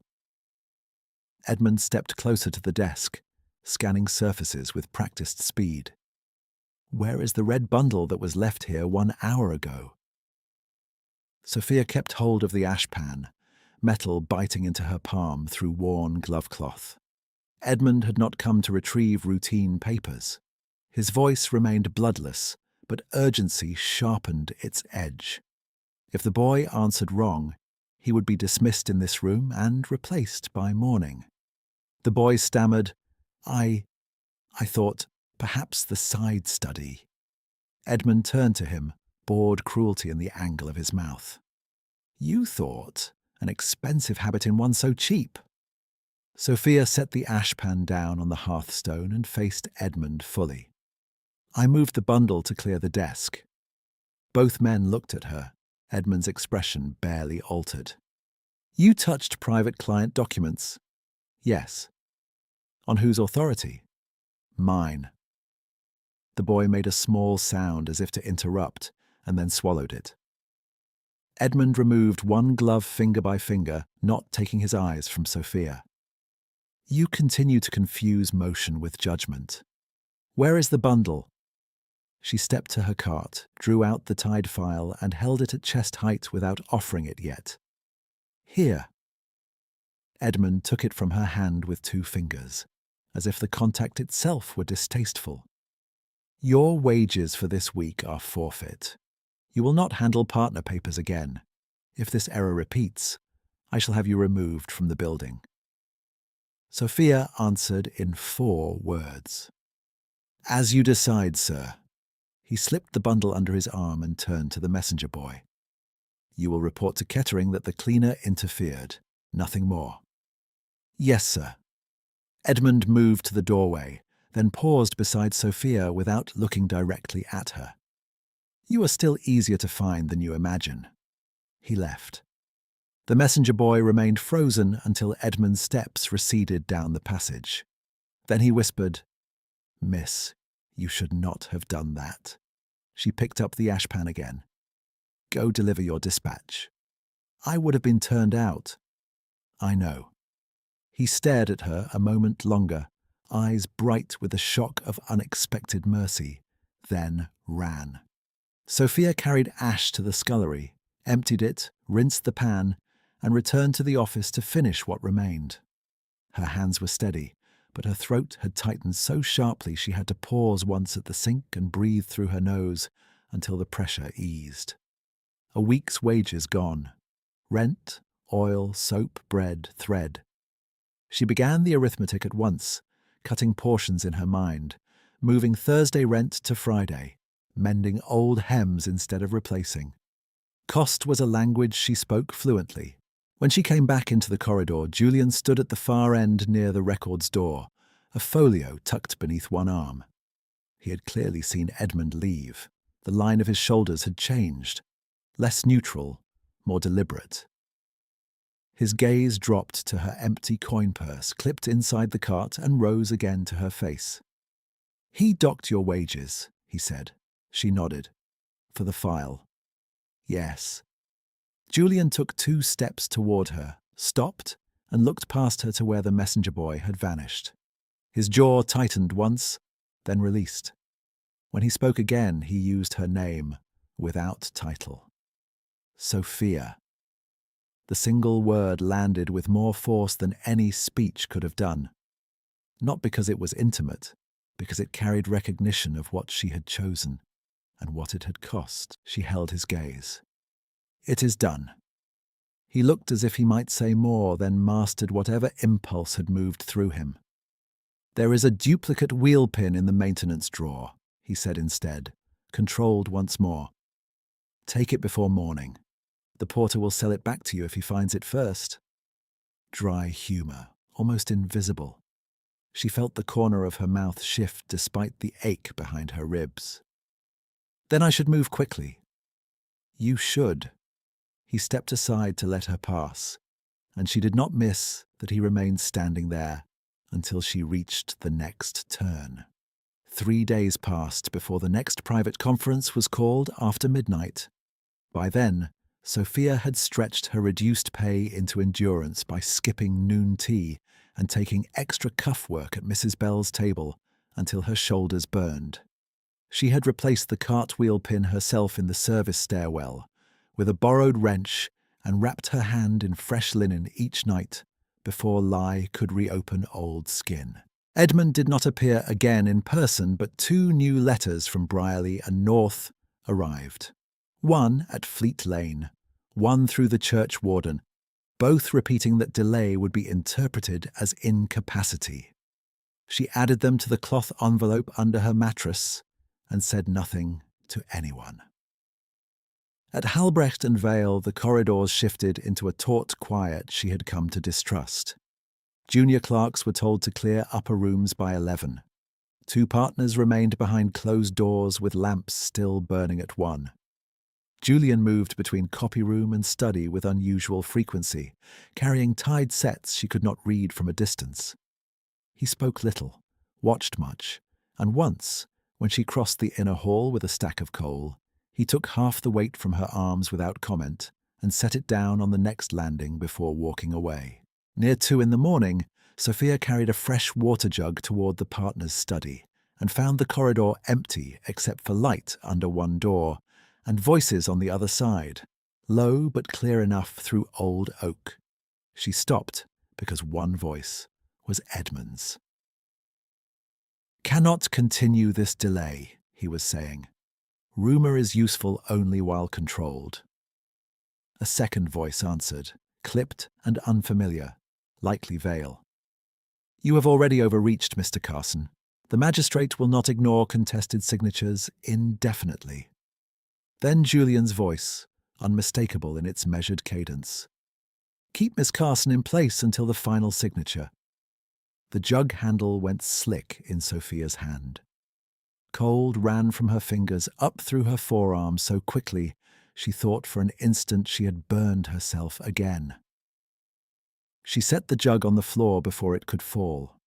Edmund stepped closer to the desk, scanning surfaces with practiced speed. "Where is the red bundle that was left here 1 hour ago?" Sophia kept hold of the ashpan, metal biting into her palm through worn glove cloth. Edmund had not come to retrieve routine papers. His voice remained bloodless, but urgency sharpened its edge. If the boy answered wrong, he would be dismissed in this room and replaced by morning. The boy stammered, I thought, perhaps the side study." Edmund turned to him, bored cruelty in the angle of his mouth. "You thought? An expensive habit in one so cheap. Sophia set the ashpan down on the hearthstone and faced Edmund fully. I moved the bundle to clear the desk. Both men looked at her, Edmund's expression barely altered. You touched private client documents? Yes. On whose authority? Mine. The boy made a small sound as if to interrupt, and then swallowed it. Edmund removed one glove finger by finger, not taking his eyes from Sophia. You continue to confuse motion with judgment. Where is the bundle? She stepped to her cart, drew out the tied file, and held it at chest height without offering it yet. Here. Edmund took it from her hand with 2 fingers, as if the contact itself were distasteful. Your wages for this week are forfeit. You will not handle partner papers again. If this error repeats, I shall have you removed from the building. Sophia answered in 4 words. As you decide, sir. He slipped the bundle under his arm and turned to the messenger boy. You will report to Kettering that the cleaner interfered. Nothing more. Yes, sir. Edmund moved to the doorway, then paused beside Sophia without looking directly at her. You are still easier to find than you imagine. He left. The messenger boy remained frozen until Edmund's steps receded down the passage. Then he whispered, Miss, you should not have done that. She picked up the ashpan again. Go deliver your dispatch. I would have been turned out. I know. He stared at her a moment longer, eyes bright with the shock of unexpected mercy, then ran. Sophia carried ash to the scullery, emptied it, rinsed the pan, and returned to the office to finish what remained. Her hands were steady, but her throat had tightened so sharply she had to pause once at the sink and breathe through her nose until the pressure eased. A week's wages gone. Rent, oil, soap, bread, thread. She began the arithmetic at once, cutting portions in her mind, moving Thursday rent to Friday, mending old hems instead of replacing. Cost was a language she spoke fluently. When she came back into the corridor, Julian stood at the far end near the records door, a folio tucked beneath one arm. He had clearly seen Edmund leave. The line of his shoulders had changed, less neutral, more deliberate. His gaze dropped to her empty coin purse, clipped inside the cart, and rose again to her face. He docked your wages, he said. She nodded. For the file. Yes. Julian took 2 steps toward her, stopped, and looked past her to where the messenger boy had vanished. His jaw tightened once, then released. When he spoke again, he used her name, without title. Sophia. The single word landed with more force than any speech could have done. Not because it was intimate, because it carried recognition of what she had chosen, and what it had cost. She held his gaze. It is done. He looked as if he might say more, then mastered whatever impulse had moved through him. There is a duplicate wheel pin in the maintenance drawer, he said instead, controlled once more. Take it before morning. The porter will sell it back to you if he finds it first. Dry humour, almost invisible. She felt the corner of her mouth shift despite the ache behind her ribs. Then I should move quickly. You should. He stepped aside to let her pass, and she did not miss that he remained standing there until she reached the next turn. 3 days passed before the next private conference was called after midnight. By then, Sophia had stretched her reduced pay into endurance by skipping noon tea and taking extra cuff work at Mrs. Bell's table until her shoulders burned. She had replaced the cartwheel pin herself in the service stairwell with a borrowed wrench and wrapped her hand in fresh linen each night before lie could reopen old skin. Edmund did not appear again in person, but 2 new letters from Brierley and North arrived. One at Fleet Lane, one through the church warden, both repeating that delay would be interpreted as incapacity. She added them to the cloth envelope under her mattress and said nothing to anyone. At Halbrecht and Vale, the corridors shifted into a taut quiet she had come to distrust. Junior clerks were told to clear upper rooms by 11. Two partners remained behind closed doors with lamps still burning at 1. Julian moved between copy room and study with unusual frequency, carrying tied sets she could not read from a distance. He spoke little, watched much, and once, when she crossed the inner hall with a stack of coal, he took half the weight from her arms without comment and set it down on the next landing before walking away. Near 2 in the morning, Sophia carried a fresh water jug toward the partner's study and found the corridor empty except for light under one door and voices on the other side, low but clear enough through old oak. She stopped because one voice was Edmund's. "Cannot continue this delay," he was saying. "Rumor is useful only while controlled." A second voice answered, clipped and unfamiliar, likely Vale. "You have already overreached, Mr. Carson. The magistrate will not ignore contested signatures indefinitely." Then Julian's voice, unmistakable in its measured cadence. "Keep Miss Carson in place until the final signature." The jug handle went slick in Sophia's hand. Cold ran from her fingers up through her forearm so quickly she thought for an instant she had burned herself again. She set the jug on the floor before it could fall.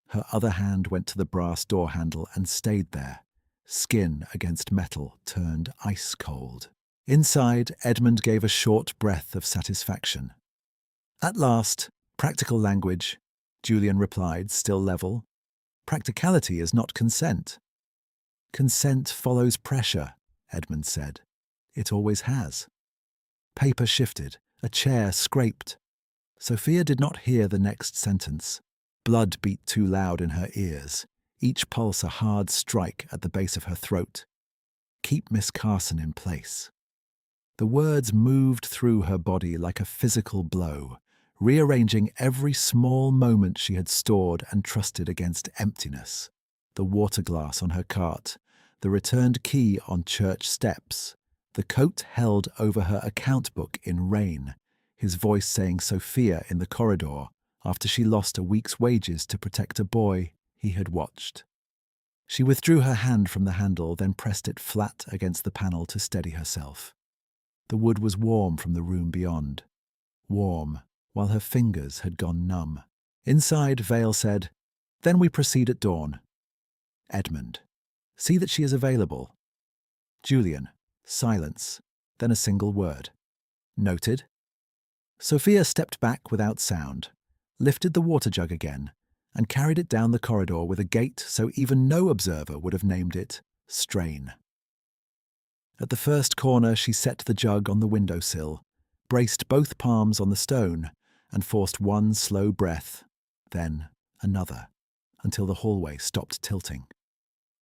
Her other hand went to the brass door handle and stayed there, skin against metal turned ice cold. Inside, Edmund gave a short breath of satisfaction. "At last, practical language," Julian replied, still level. "Practicality is not consent." "Consent follows pressure," Edmund said. "It always has." Paper shifted, a chair scraped. Sophia did not hear the next sentence. Blood beat too loud in her ears, each pulse a hard strike at the base of her throat. "Keep Miss Carson in place." The words moved through her body like a physical blow, rearranging every small moment she had stored and trusted against emptiness. The water glass on her cart, the returned key on church steps, the coat held over her account book in rain, his voice saying Sophia in the corridor after she lost a week's wages to protect a boy he had watched. She withdrew her hand from the handle, then pressed it flat against the panel to steady herself. The wood was warm from the room beyond. Warm, while her fingers had gone numb. Inside, Vale said, "Then we proceed at dawn." Edmund, "See that she is available." Julian, silence, then a single word. "Noted." Sophia stepped back without sound, lifted the water jug again, and carried it down the corridor with a gait so even no observer would have named it strain. At the first corner, she set the jug on the windowsill, braced both palms on the stone, and forced one slow breath, then another, until the hallway stopped tilting.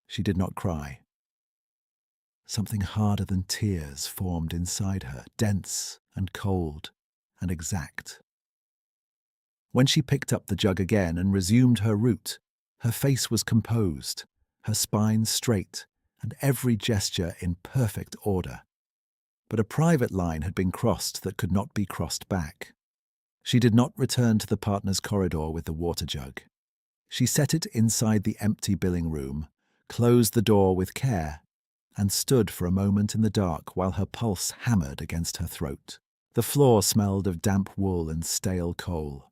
She did not cry. Something harder than tears formed inside her, dense and cold and exact. When she picked up the jug again and resumed her route, her face was composed, her spine straight, and every gesture in perfect order. But a private line had been crossed that could not be crossed back. She did not return to the partner's corridor with the water jug. She set it inside the empty billing room, closed the door with care, and stood for a moment in the dark while her pulse hammered against her throat. The floor smelled of damp wool and stale coal.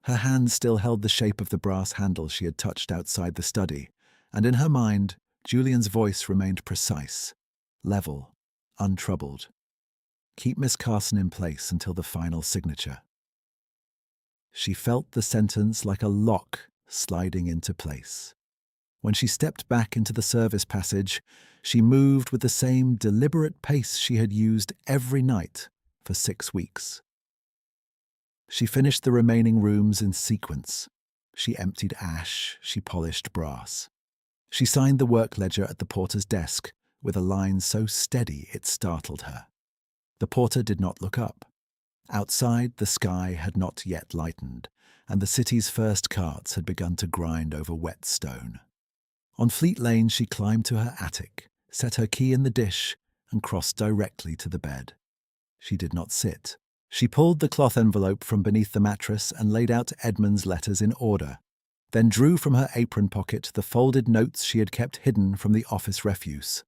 Her hand still held the shape of the brass handle she had touched outside the study, and in her mind, Julian's voice remained precise, level, untroubled. "Keep Miss Carson in place until the final signature." She felt the sentence like a lock sliding into place. When she stepped back into the service passage, she moved with the same deliberate pace she had used every night for 6 weeks. She finished the remaining rooms in sequence. She emptied ash, she polished brass. She signed the work ledger at the porter's desk with a line so steady it startled her. The porter did not look up. Outside, the sky had not yet lightened, and the city's first carts had begun to grind over wet stone. On Fleet Lane, she climbed to her attic, set her key in the dish, and crossed directly to the bed. She did not sit. She pulled the cloth envelope from beneath the mattress and laid out Edmund's letters in order, then drew from her apron pocket the folded notes she had kept hidden from the office refuse.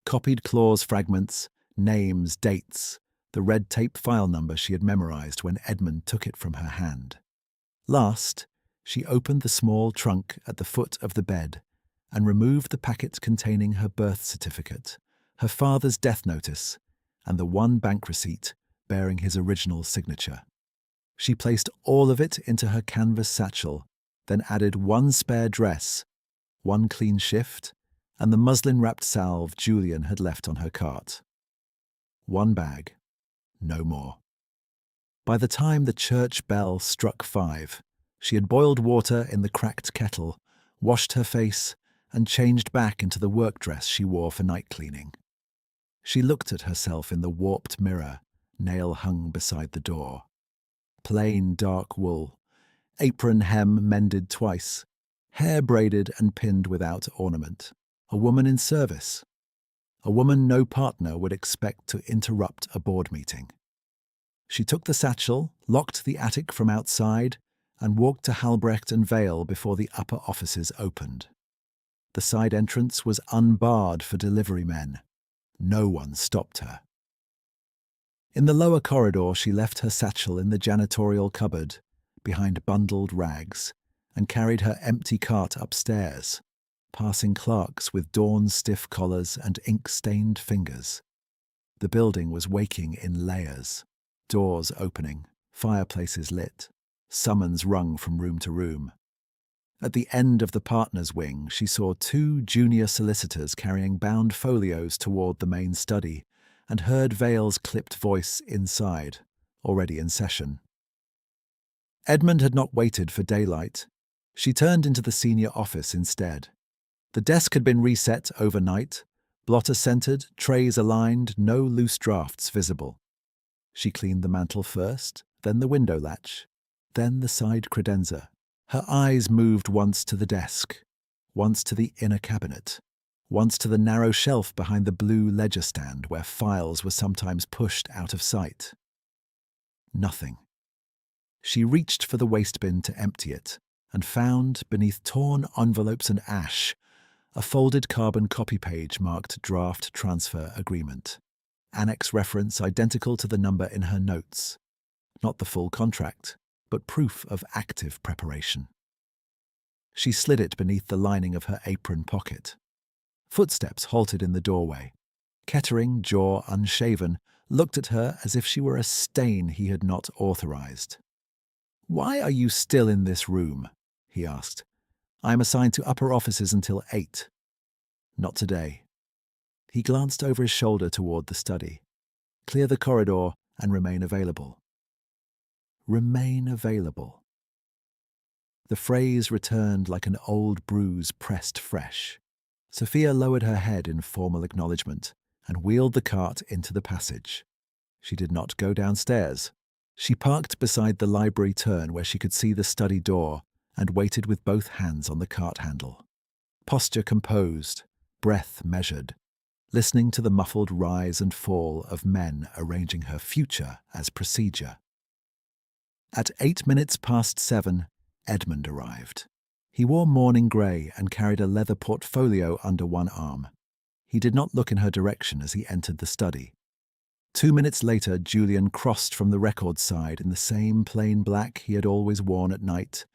Copied clause fragments, names, dates, the red tape file number she had memorized when Edmund took it from her hand. Last, she opened the small trunk at the foot of the bed and removed the packet containing her birth certificate, her father's death notice, and the one bank receipt bearing his original signature. She placed all of it into her canvas satchel, then added one spare dress, one clean shift, and the muslin-wrapped salve Julian had left on her cart. One bag, no more. By the time the church bell struck 5, she had boiled water in the cracked kettle, washed her face, and changed back into the work dress she wore for night cleaning. She looked at herself in the warped mirror, nail hung beside the door. Plain dark wool, apron hem mended twice, hair braided and pinned without ornament. A woman in service. A woman no partner would expect to interrupt a board meeting. She took the satchel, locked the attic from outside, and walked to Halbrecht and Vale before the upper offices opened. The side entrance was unbarred for delivery men. No one stopped her. In the lower corridor, she left her satchel in the janitorial cupboard, behind bundled rags, and carried her empty cart upstairs, passing clerks with dawn-stiff collars and ink-stained fingers. The building was waking in layers, doors opening, fireplaces lit, summons rung from room to room. At the end of the partners' wing, she saw 2 junior solicitors carrying bound folios toward the main study, and heard Vale's clipped voice inside, already in session. Edmund had not waited for daylight. She turned into the senior office instead. The desk had been reset overnight, blotter centered, trays aligned, no loose drafts visible. She cleaned the mantel first, then the window latch, then the side credenza. Her eyes moved once to the desk, once to the inner cabinet, once to the narrow shelf behind the blue ledger stand where files were sometimes pushed out of sight. Nothing. She reached for the waste bin to empty it, and found, beneath torn envelopes and ash, a folded carbon copy page marked Draft Transfer Agreement. Annex reference identical to the number in her notes. Not the full contract, but proof of active preparation. She slid it beneath the lining of her apron pocket. Footsteps halted in the doorway. Kettering, jaw unshaven, looked at her as if she were a stain he had not authorized. "Why are you still in this room?" he asked. "I am assigned to upper offices until 8. "Not today." He glanced over his shoulder toward the study. "Clear the corridor and remain available." Remain available. The phrase returned like an old bruise pressed fresh. Sophia lowered her head in formal acknowledgement and wheeled the cart into the passage. She did not go downstairs. She parked beside the library turn where she could see the study door and waited with both hands on the cart handle. Posture composed, breath measured, listening to the muffled rise and fall of men arranging her future as procedure. At 7:08, Edmund arrived. He wore morning grey and carried a leather portfolio under one arm. He did not look in her direction as he entered the study. 2 minutes later, Julian crossed from the records side in the same plain black he had always worn at night,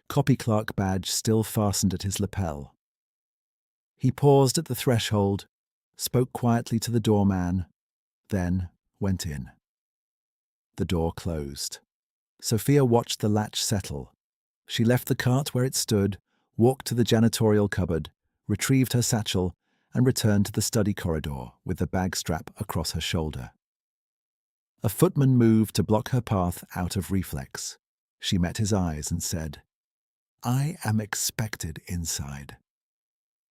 copy clerk badge still fastened at his lapel. He paused at the threshold, spoke quietly to the doorman, then went in. The door closed. Sophia watched the latch settle. She left the cart where it stood, walked to the janitorial cupboard, retrieved her satchel, and returned to the study corridor with the bag strap across her shoulder. A footman moved to block her path out of reflex. She met his eyes and said, "I am expected inside."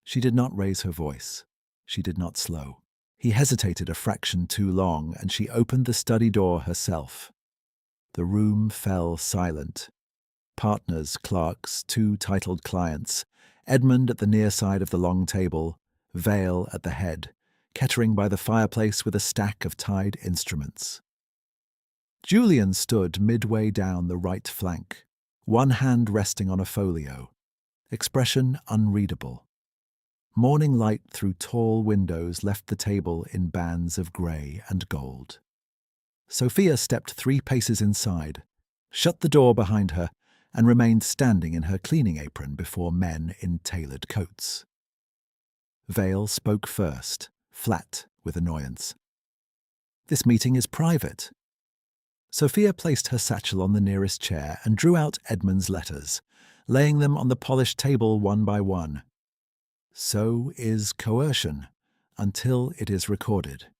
She did not raise her voice. She did not slow. He hesitated a fraction too long, and she opened the study door herself. The room fell silent. Partners, clerks, 2 titled clients, Edmund at the near side of the long table, Vale at the head, Kettering by the fireplace with a stack of tied instruments. Julian stood midway down the right flank, one hand resting on a folio, expression unreadable. Morning light through tall windows left the table in bands of grey and gold. Sophia stepped 3 paces inside, shut the door behind her, and remained standing in her cleaning apron before men in tailored coats. Vale spoke first, flat with annoyance. "This meeting is private." Sophia placed her satchel on the nearest chair and drew out Edmund's letters, laying them on the polished table one by one. So is coercion, until it is recorded.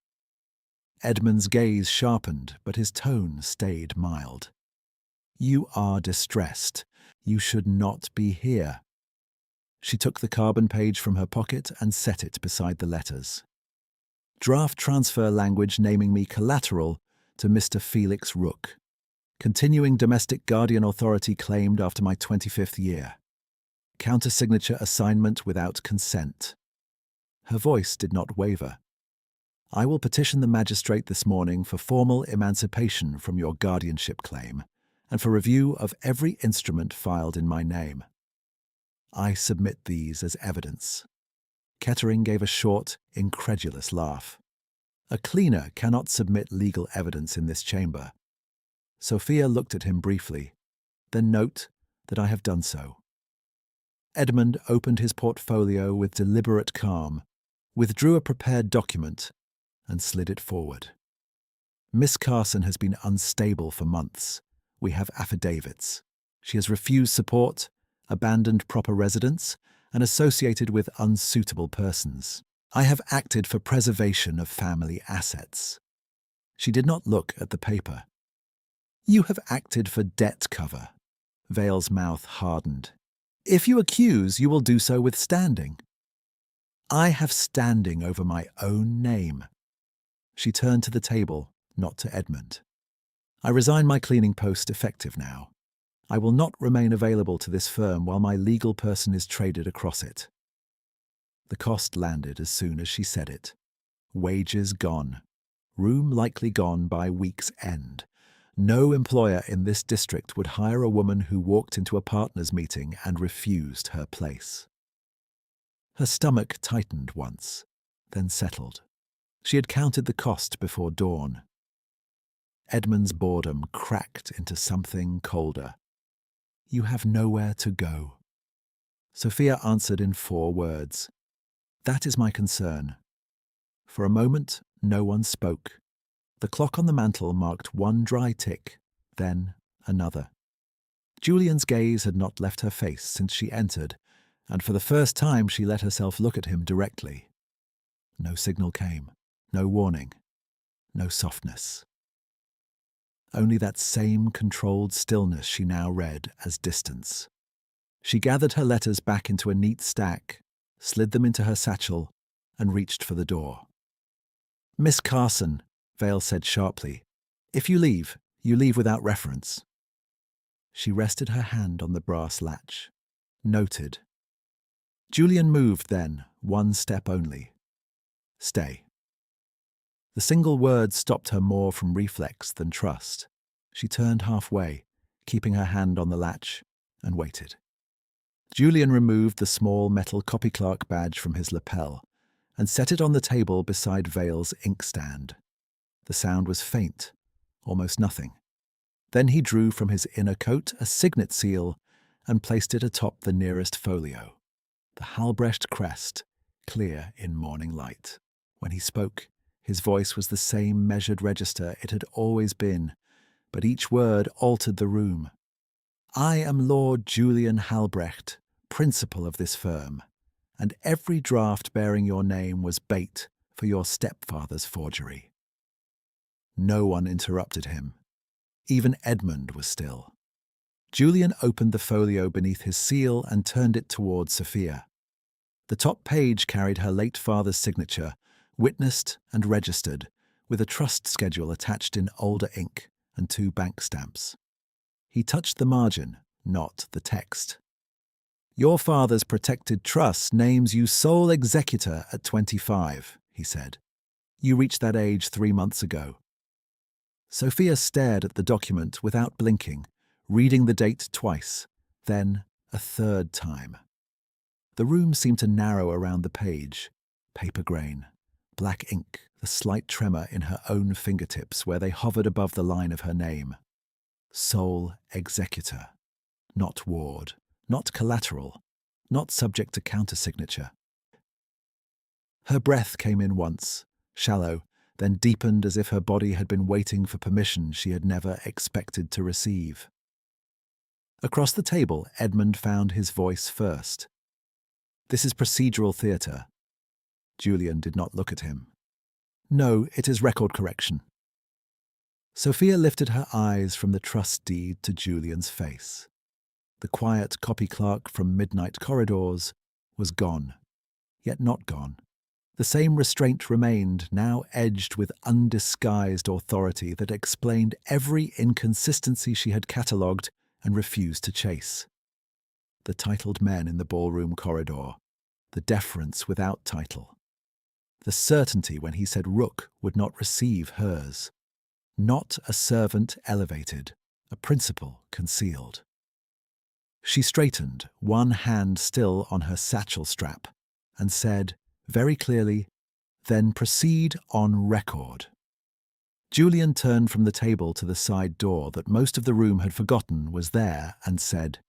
Edmund's gaze sharpened, but his tone stayed mild. "You are distressed. You should not be here." She took the carbon page from her pocket and set it beside the letters. "Draft transfer language naming me collateral to Mr. Felix Rook. Continuing domestic guardian authority claimed after my 25th year. Countersignature assignment without consent." Her voice did not waver. "I will petition the magistrate this morning for formal emancipation from your guardianship claim and for review of every instrument filed in my name. I submit these as evidence." Kettering gave a short, incredulous laugh. "A cleaner cannot submit legal evidence in this chamber." Sophia looked at him briefly. "Then note that I have done so." Edmund opened his portfolio with deliberate calm, withdrew a prepared document, and slid it forward. "Miss Carson has been unstable for months. We have affidavits. She has refused support, abandoned proper residence, and associated with unsuitable persons. I have acted for preservation of family assets." She did not look at the paper. "You have acted for debt cover." Vale's mouth hardened. "If you accuse, you will do so with standing." "I have standing over my own name." She turned to the table, not to Edmund. "I resign my cleaning post effective now. I will not remain available to this firm while my legal person is traded across it." The cost landed as soon as she said it. Wages gone. Room likely gone by week's end. No employer in this district would hire a woman who walked into a partners' meeting and refused her place. Her stomach tightened once, then settled. She had counted the cost before dawn. Edmund's boredom cracked into something colder. "You have nowhere to go." Sophia answered in 4 words. "That is my concern." For a moment, no one spoke. The clock on the mantel marked one dry tick, then another. Julian's gaze had not left her face since she entered, and for the first time she let herself look at him directly. No signal came, no warning, no softness. Only that same controlled stillness she now read as distance. She gathered her letters back into a neat stack, slid them into her satchel, and reached for the door. "Miss Carson," Vale said sharply, "if you leave without reference." She rested her hand on the brass latch. Noted. Julian moved then, 1 step only. "Stay." The single word stopped her more from reflex than trust. She turned halfway, keeping her hand on the latch, and waited. Julian removed the small metal copy clerk badge from his lapel and set it on the table beside Vale's inkstand. The sound was faint, almost nothing. Then he drew from his inner coat a signet seal and placed it atop the nearest folio. The Halbrecht crest, clear in morning light. When he spoke, his voice was the same measured register it had always been, but each word altered the room. "I am Lord Julian Halbrecht, principal of this firm, and every draft bearing your name was bait for your stepfather's forgery." No one interrupted him. Even Edmund was still. Julian opened the folio beneath his seal and turned it toward Sophia. The top page carried her late father's signature, witnessed and registered, with a trust schedule attached in older ink and 2 bank stamps. He touched the margin, not the text. "Your father's protected trust names you sole executor at 25, he said. You reached that age 3 months ago. Sophia stared at the document without blinking, reading the date twice, then a third time. The room seemed to narrow around the page. Paper grain, black ink, the slight tremor in her own fingertips where they hovered above the line of her name. Sole executor. Not ward, not collateral, not subject to countersignature. Her breath came in once, shallow, then deepened as if her body had been waiting for permission she had never expected to receive. Across the table, Edmund found his voice first. "This is procedural theatre." Julian did not look at him. "No, it is record correction." Sophia lifted her eyes from the trust deed to Julian's face. The quiet copy clerk from midnight corridors was gone, yet not gone. The same restraint remained, now edged with undisguised authority that explained every inconsistency she had catalogued and refused to chase. The titled men in the ballroom corridor, the deference without title, the certainty when he said rook would not receive hers. Not a servant elevated, a principal concealed. She straightened, one hand still on her satchel strap, and said, very clearly, "Then proceed on record." Julian turned from the table to the side door that most of the room had forgotten was there and said,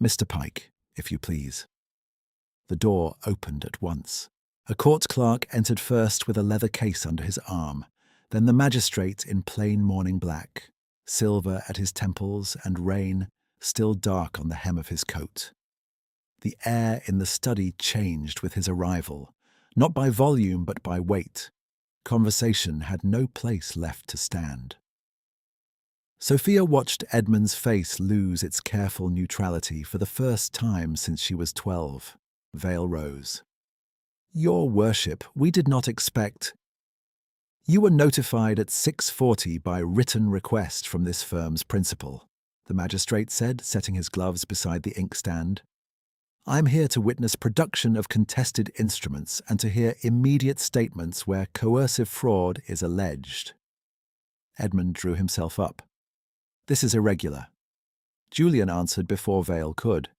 "Mr. Pike, if you please." The door opened at once. A court clerk entered first with a leather case under his arm, then the magistrate in plain morning black, silver at his temples and rain still dark on the hem of his coat. The air in the study changed with his arrival, not by volume but by weight. Conversation had no place left to stand. Sophia watched Edmund's face lose its careful neutrality for the first time since she was 12. Vale rose. "Your worship, we did not expect—" "You were notified at 6:40 by written request from this firm's principal," the magistrate said, setting his gloves beside the inkstand. "I'm here to witness production of contested instruments and to hear immediate statements where coercive fraud is alleged." Edmund drew himself up. "This is irregular." Julian answered before Vale could.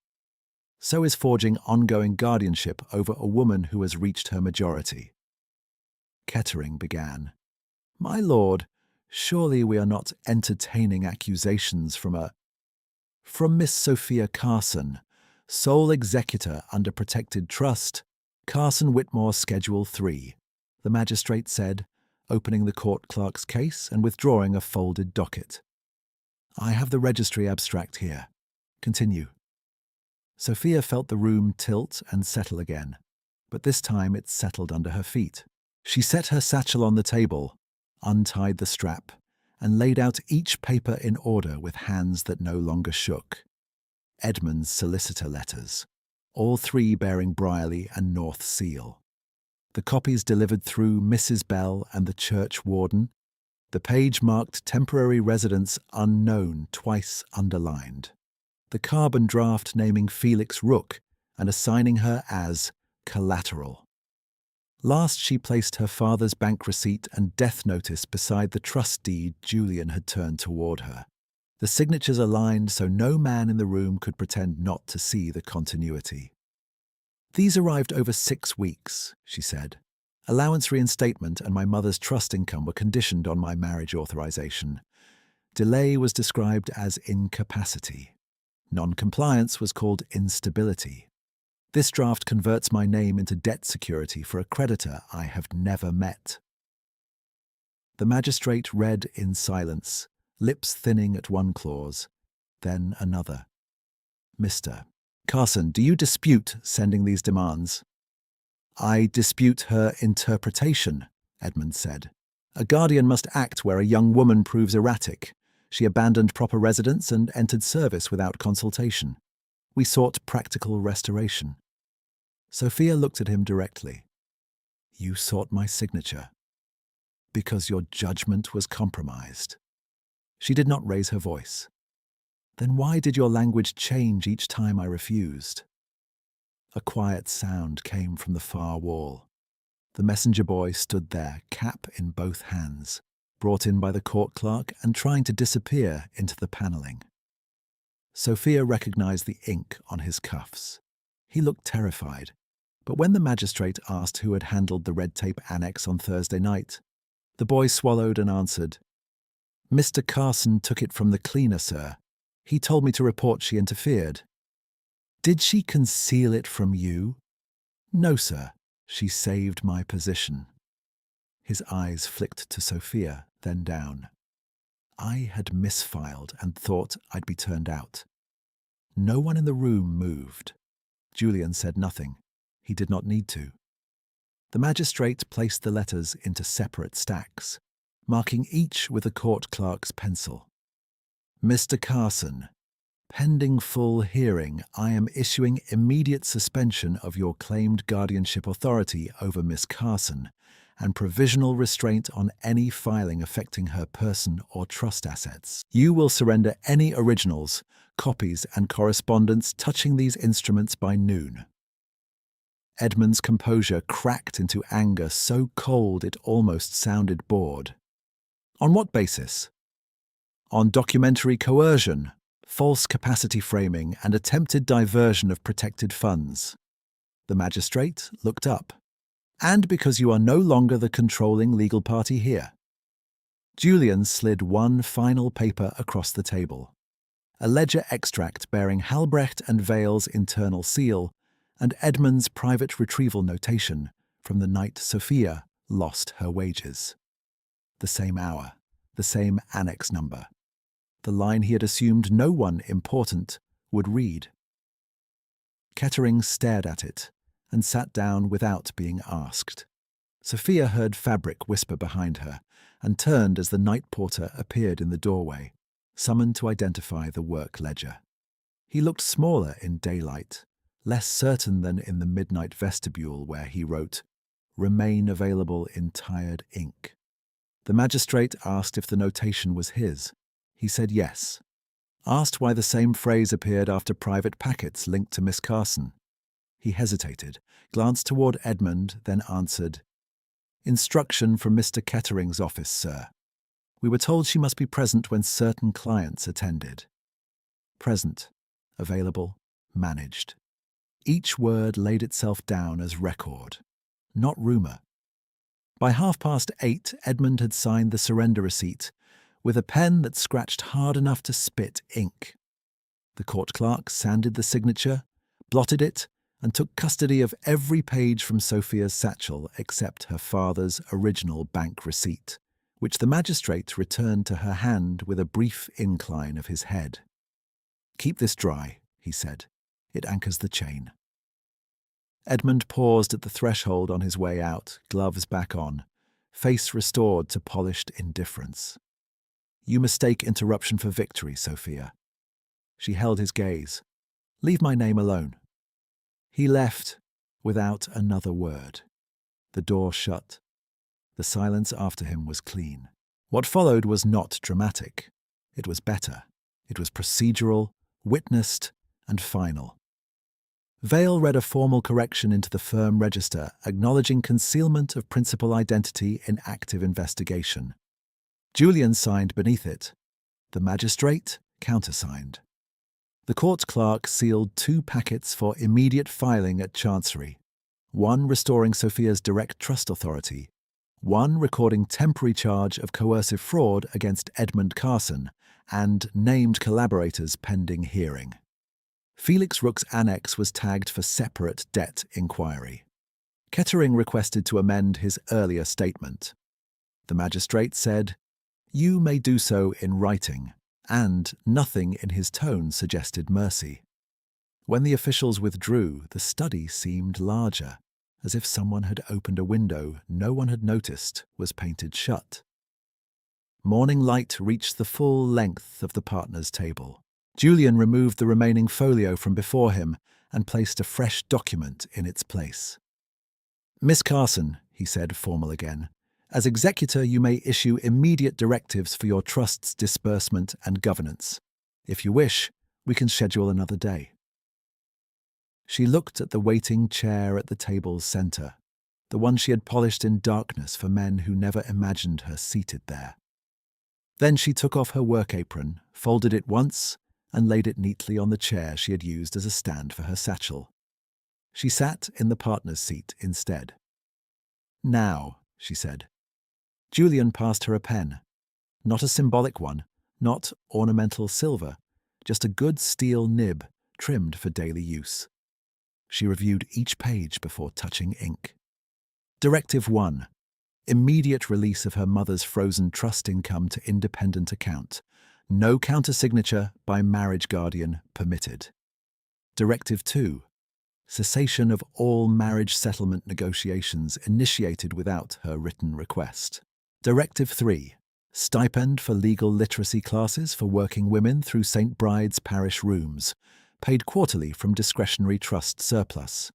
"So is forging ongoing guardianship over a woman who has reached her majority." Kettering began. "My lord, surely we are not entertaining accusations from Miss Sophia Carson, sole executor under protected trust, Carson Whitmore Schedule 3, the magistrate said, opening the court clerk's case and withdrawing a folded docket. "I have the registry abstract here. Continue." Sophia felt the room tilt and settle again, but this time it settled under her feet. She set her satchel on the table, untied the strap, and laid out each paper in order with hands that no longer shook. Edmund's solicitor letters, all three bearing Brierley and North seal. The copies delivered through Mrs. Bell and the church warden. The page marked temporary residence unknown twice underlined. The carbon draft naming Felix Rook and assigning her as collateral. Last, she placed her father's bank receipt and death notice beside the trust deed Julian had turned toward her. The signatures aligned so no man in the room could pretend not to see the continuity. "These arrived over 6 weeks," she said. "Allowance reinstatement and my mother's trust income were conditioned on my marriage authorization. Delay was described as incapacity. Non-compliance was called instability. This draft converts my name into debt security for a creditor I have never met." The magistrate read in silence, lips thinning at one clause, then another. "Mr. Carson, do you dispute sending these demands?" "I dispute her interpretation," Edmund said. "A guardian must act where a young woman proves erratic. She abandoned proper residence and entered service without consultation. We sought practical restoration." Sophia looked at him directly. "You sought my signature because your judgment was compromised." She did not raise her voice. "Then why did your language change each time I refused?" A quiet sound came from the far wall. The messenger boy stood there, cap in both hands, brought in by the court clerk and trying to disappear into the panelling. Sophia recognized the ink on his cuffs. He looked terrified, but when the magistrate asked who had handled the red tape annex on Thursday night, the boy swallowed and answered, "Mr. Carson took it from the cleaner, sir. He told me to report she interfered." "Did she conceal it from you?" "No, sir. She saved my position." His eyes flicked to Sophia, then down. "I had misfiled and thought I'd be turned out." No one in the room moved. Julian said nothing. He did not need to. The magistrate placed the letters into separate stacks, marking each with a court clerk's pencil. "Mr. Carson, pending full hearing, I am issuing immediate suspension of your claimed guardianship authority over Miss Carson and provisional restraint on any filing affecting her person or trust assets. You will surrender any originals, copies, and correspondence touching these instruments by noon." Edmund's composure cracked into anger so cold it almost sounded bored. "On what basis?" "On documentary coercion, false capacity framing, and attempted diversion of protected funds." The magistrate looked up. "And because you are no longer the controlling legal party here." Julian slid one final paper across the table. A ledger extract bearing Halbrecht and Vale's internal seal and Edmund's private retrieval notation from the night Sophia lost her wages. The same hour, the same annex number. The line he had assumed no one important would read. Kettering stared at it and sat down without being asked. Sophia heard fabric whisper behind her and turned as the night porter appeared in the doorway, summoned to identify the work ledger. He looked smaller in daylight, less certain than in the midnight vestibule where he wrote, "Remain available in tired ink." The magistrate asked if the notation was his. He said yes. Asked why the same phrase appeared after private packets linked to Miss Carson. He hesitated, glanced toward Edmund, then answered, "Instruction from Mr. Kettering's office, sir. We were told she must be present when certain clients attended." Present, available, managed. Each word laid itself down as record, not rumour. By 8:30, Edmund had signed the surrender receipt with a pen that scratched hard enough to spit ink. The court clerk sanded the signature, blotted it, and took custody of every page from Sophia's satchel except her father's original bank receipt, which the magistrate returned to her hand with a brief incline of his head. "Keep this dry," he said. "It anchors the chain." Edmund paused at the threshold on his way out, gloves back on, face restored to polished indifference. "You mistake interruption for victory, Sophia." She held his gaze. "Leave my name alone." He left without another word. The door shut. The silence after him was clean. What followed was not dramatic. It was better. It was procedural, witnessed, and final. Vale read a formal correction into the firm register acknowledging concealment of principal identity in active investigation. Julian signed beneath it. The magistrate countersigned. The court clerk sealed 2 packets for immediate filing at Chancery, one restoring Sophia's direct trust authority, one recording temporary charge of coercive fraud against Edmund Carson, and named collaborators pending hearing. Felix Rook's annex was tagged for separate debt inquiry. Kettering requested to amend his earlier statement. The magistrate said, "You may do so in writing," and nothing in his tone suggested mercy. When the officials withdrew, the study seemed larger, as if someone had opened a window no one had noticed was painted shut. Morning light reached the full length of the partners' table. Julian removed the remaining folio from before him and placed a fresh document in its place. "Miss Carson," he said, formal again, "as executor you may issue immediate directives for your trust's disbursement and governance. If you wish, we can schedule another day." She looked at the waiting chair at the table's centre. the one she had polished in darkness for men who never imagined her seated there. Then she took off her work apron, folded it once, and laid it neatly on the chair she had used as a stand for her satchel. She sat in the partner's seat instead. "Now," she said. Julian passed her a pen. Not a symbolic one, not ornamental silver, just a good steel nib trimmed for daily use. She reviewed each page before touching ink. Directive 1. Immediate release of her mother's frozen trust income to independent account. No countersignature by marriage guardian permitted. Directive 2. Cessation of all marriage settlement negotiations initiated without her written request. Directive 3. Stipend for legal literacy classes for working women through St. Bride's Parish Rooms, paid quarterly from discretionary trust surplus.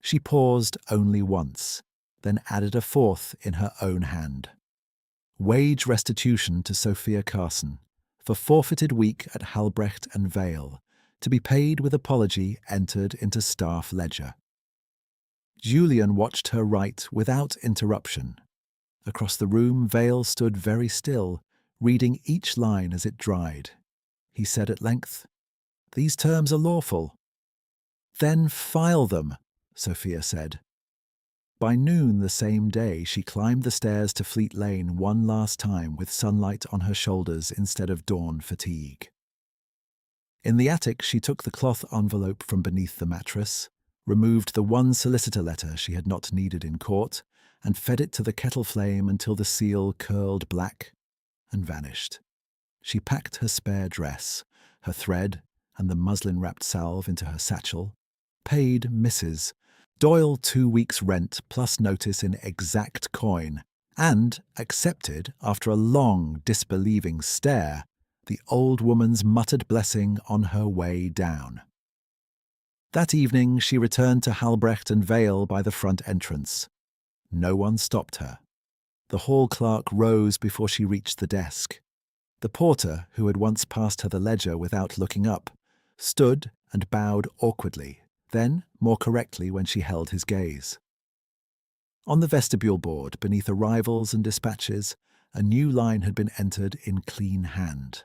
She paused only once, then added a fourth in her own hand. Wage restitution to Sophia Carson for forfeited week at Halbrecht and Vale, to be paid with apology entered into staff ledger. Julian watched her write without interruption. Across the room, Vale stood very still, reading each line as it dried. He said at length, "These terms are lawful." "Then file them," Sophia said. By noon the same day, she climbed the stairs to Fleet Lane one last time with sunlight on her shoulders instead of dawn fatigue. In the attic, she took the cloth envelope from beneath the mattress, removed the one solicitor letter she had not needed in court, and fed it to the kettle flame until the seal curled black and vanished. She packed her spare dress, her thread, and the muslin-wrapped salve into her satchel, paid Mrs. Doyle 2 weeks' rent plus notice in exact coin, and accepted, after a long, disbelieving stare, the old woman's muttered blessing on her way down. That evening she returned to Halbrecht and Vale by the front entrance. No one stopped her. The hall clerk rose before she reached the desk. The porter, who had once passed her the ledger without looking up, stood and bowed awkwardly, then more correctly when she held his gaze. On the vestibule board, beneath arrivals and dispatches, a new line had been entered in clean hand.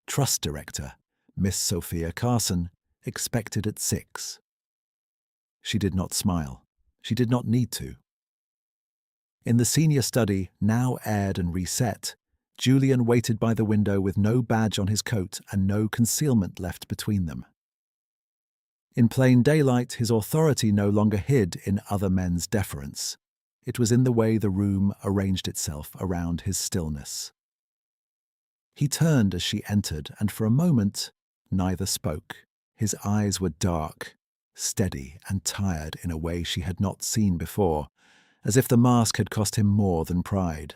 Trust Director, Miss Sophia Carson, expected at 6. She did not smile. She did not need to. In the senior study, now aired and reset, Julian waited by the window with no badge on his coat and no concealment left between them. In plain daylight, his authority no longer hid in other men's deference. It was in the way the room arranged itself around his stillness. He turned as she entered, and for a moment, neither spoke. His eyes were dark, steady, and tired in a way she had not seen before, as if the mask had cost him more than pride.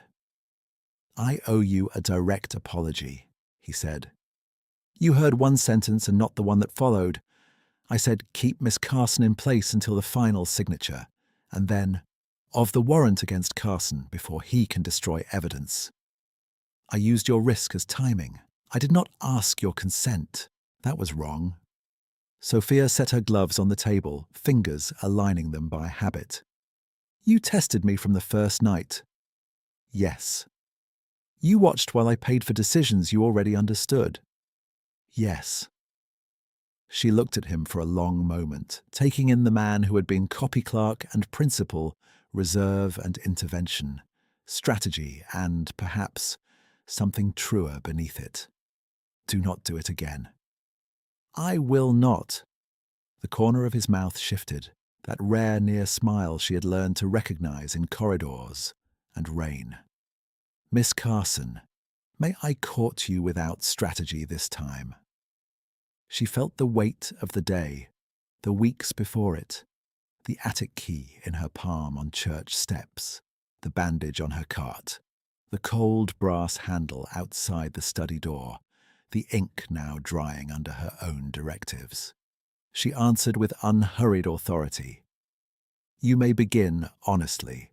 "I owe you a direct apology," he said. "You heard one sentence and not the one that followed. I said, keep Miss Carson in place until the final signature, and then, of the warrant against Carson before he can destroy evidence. I used your risk as timing. I did not ask your consent. That was wrong." Sophia set her gloves on the table, fingers aligning them by habit. "You tested me from the first night." "Yes." "You watched while I paid for decisions you already understood." "Yes." She looked at him for a long moment, taking in the man who had been copy clerk and principal, reserve and intervention, strategy and, perhaps, something truer beneath it. "Do not do it again." "I will not." The corner of his mouth shifted, that rare near smile she had learned to recognize in corridors and rain. "Miss Carson, may I court you without strategy this time?" She felt the weight of the day, the weeks before it, the attic key in her palm on church steps, the bandage on her cart, the cold brass handle outside the study door, the ink now drying under her own directives. She answered with unhurried authority, "You may begin honestly.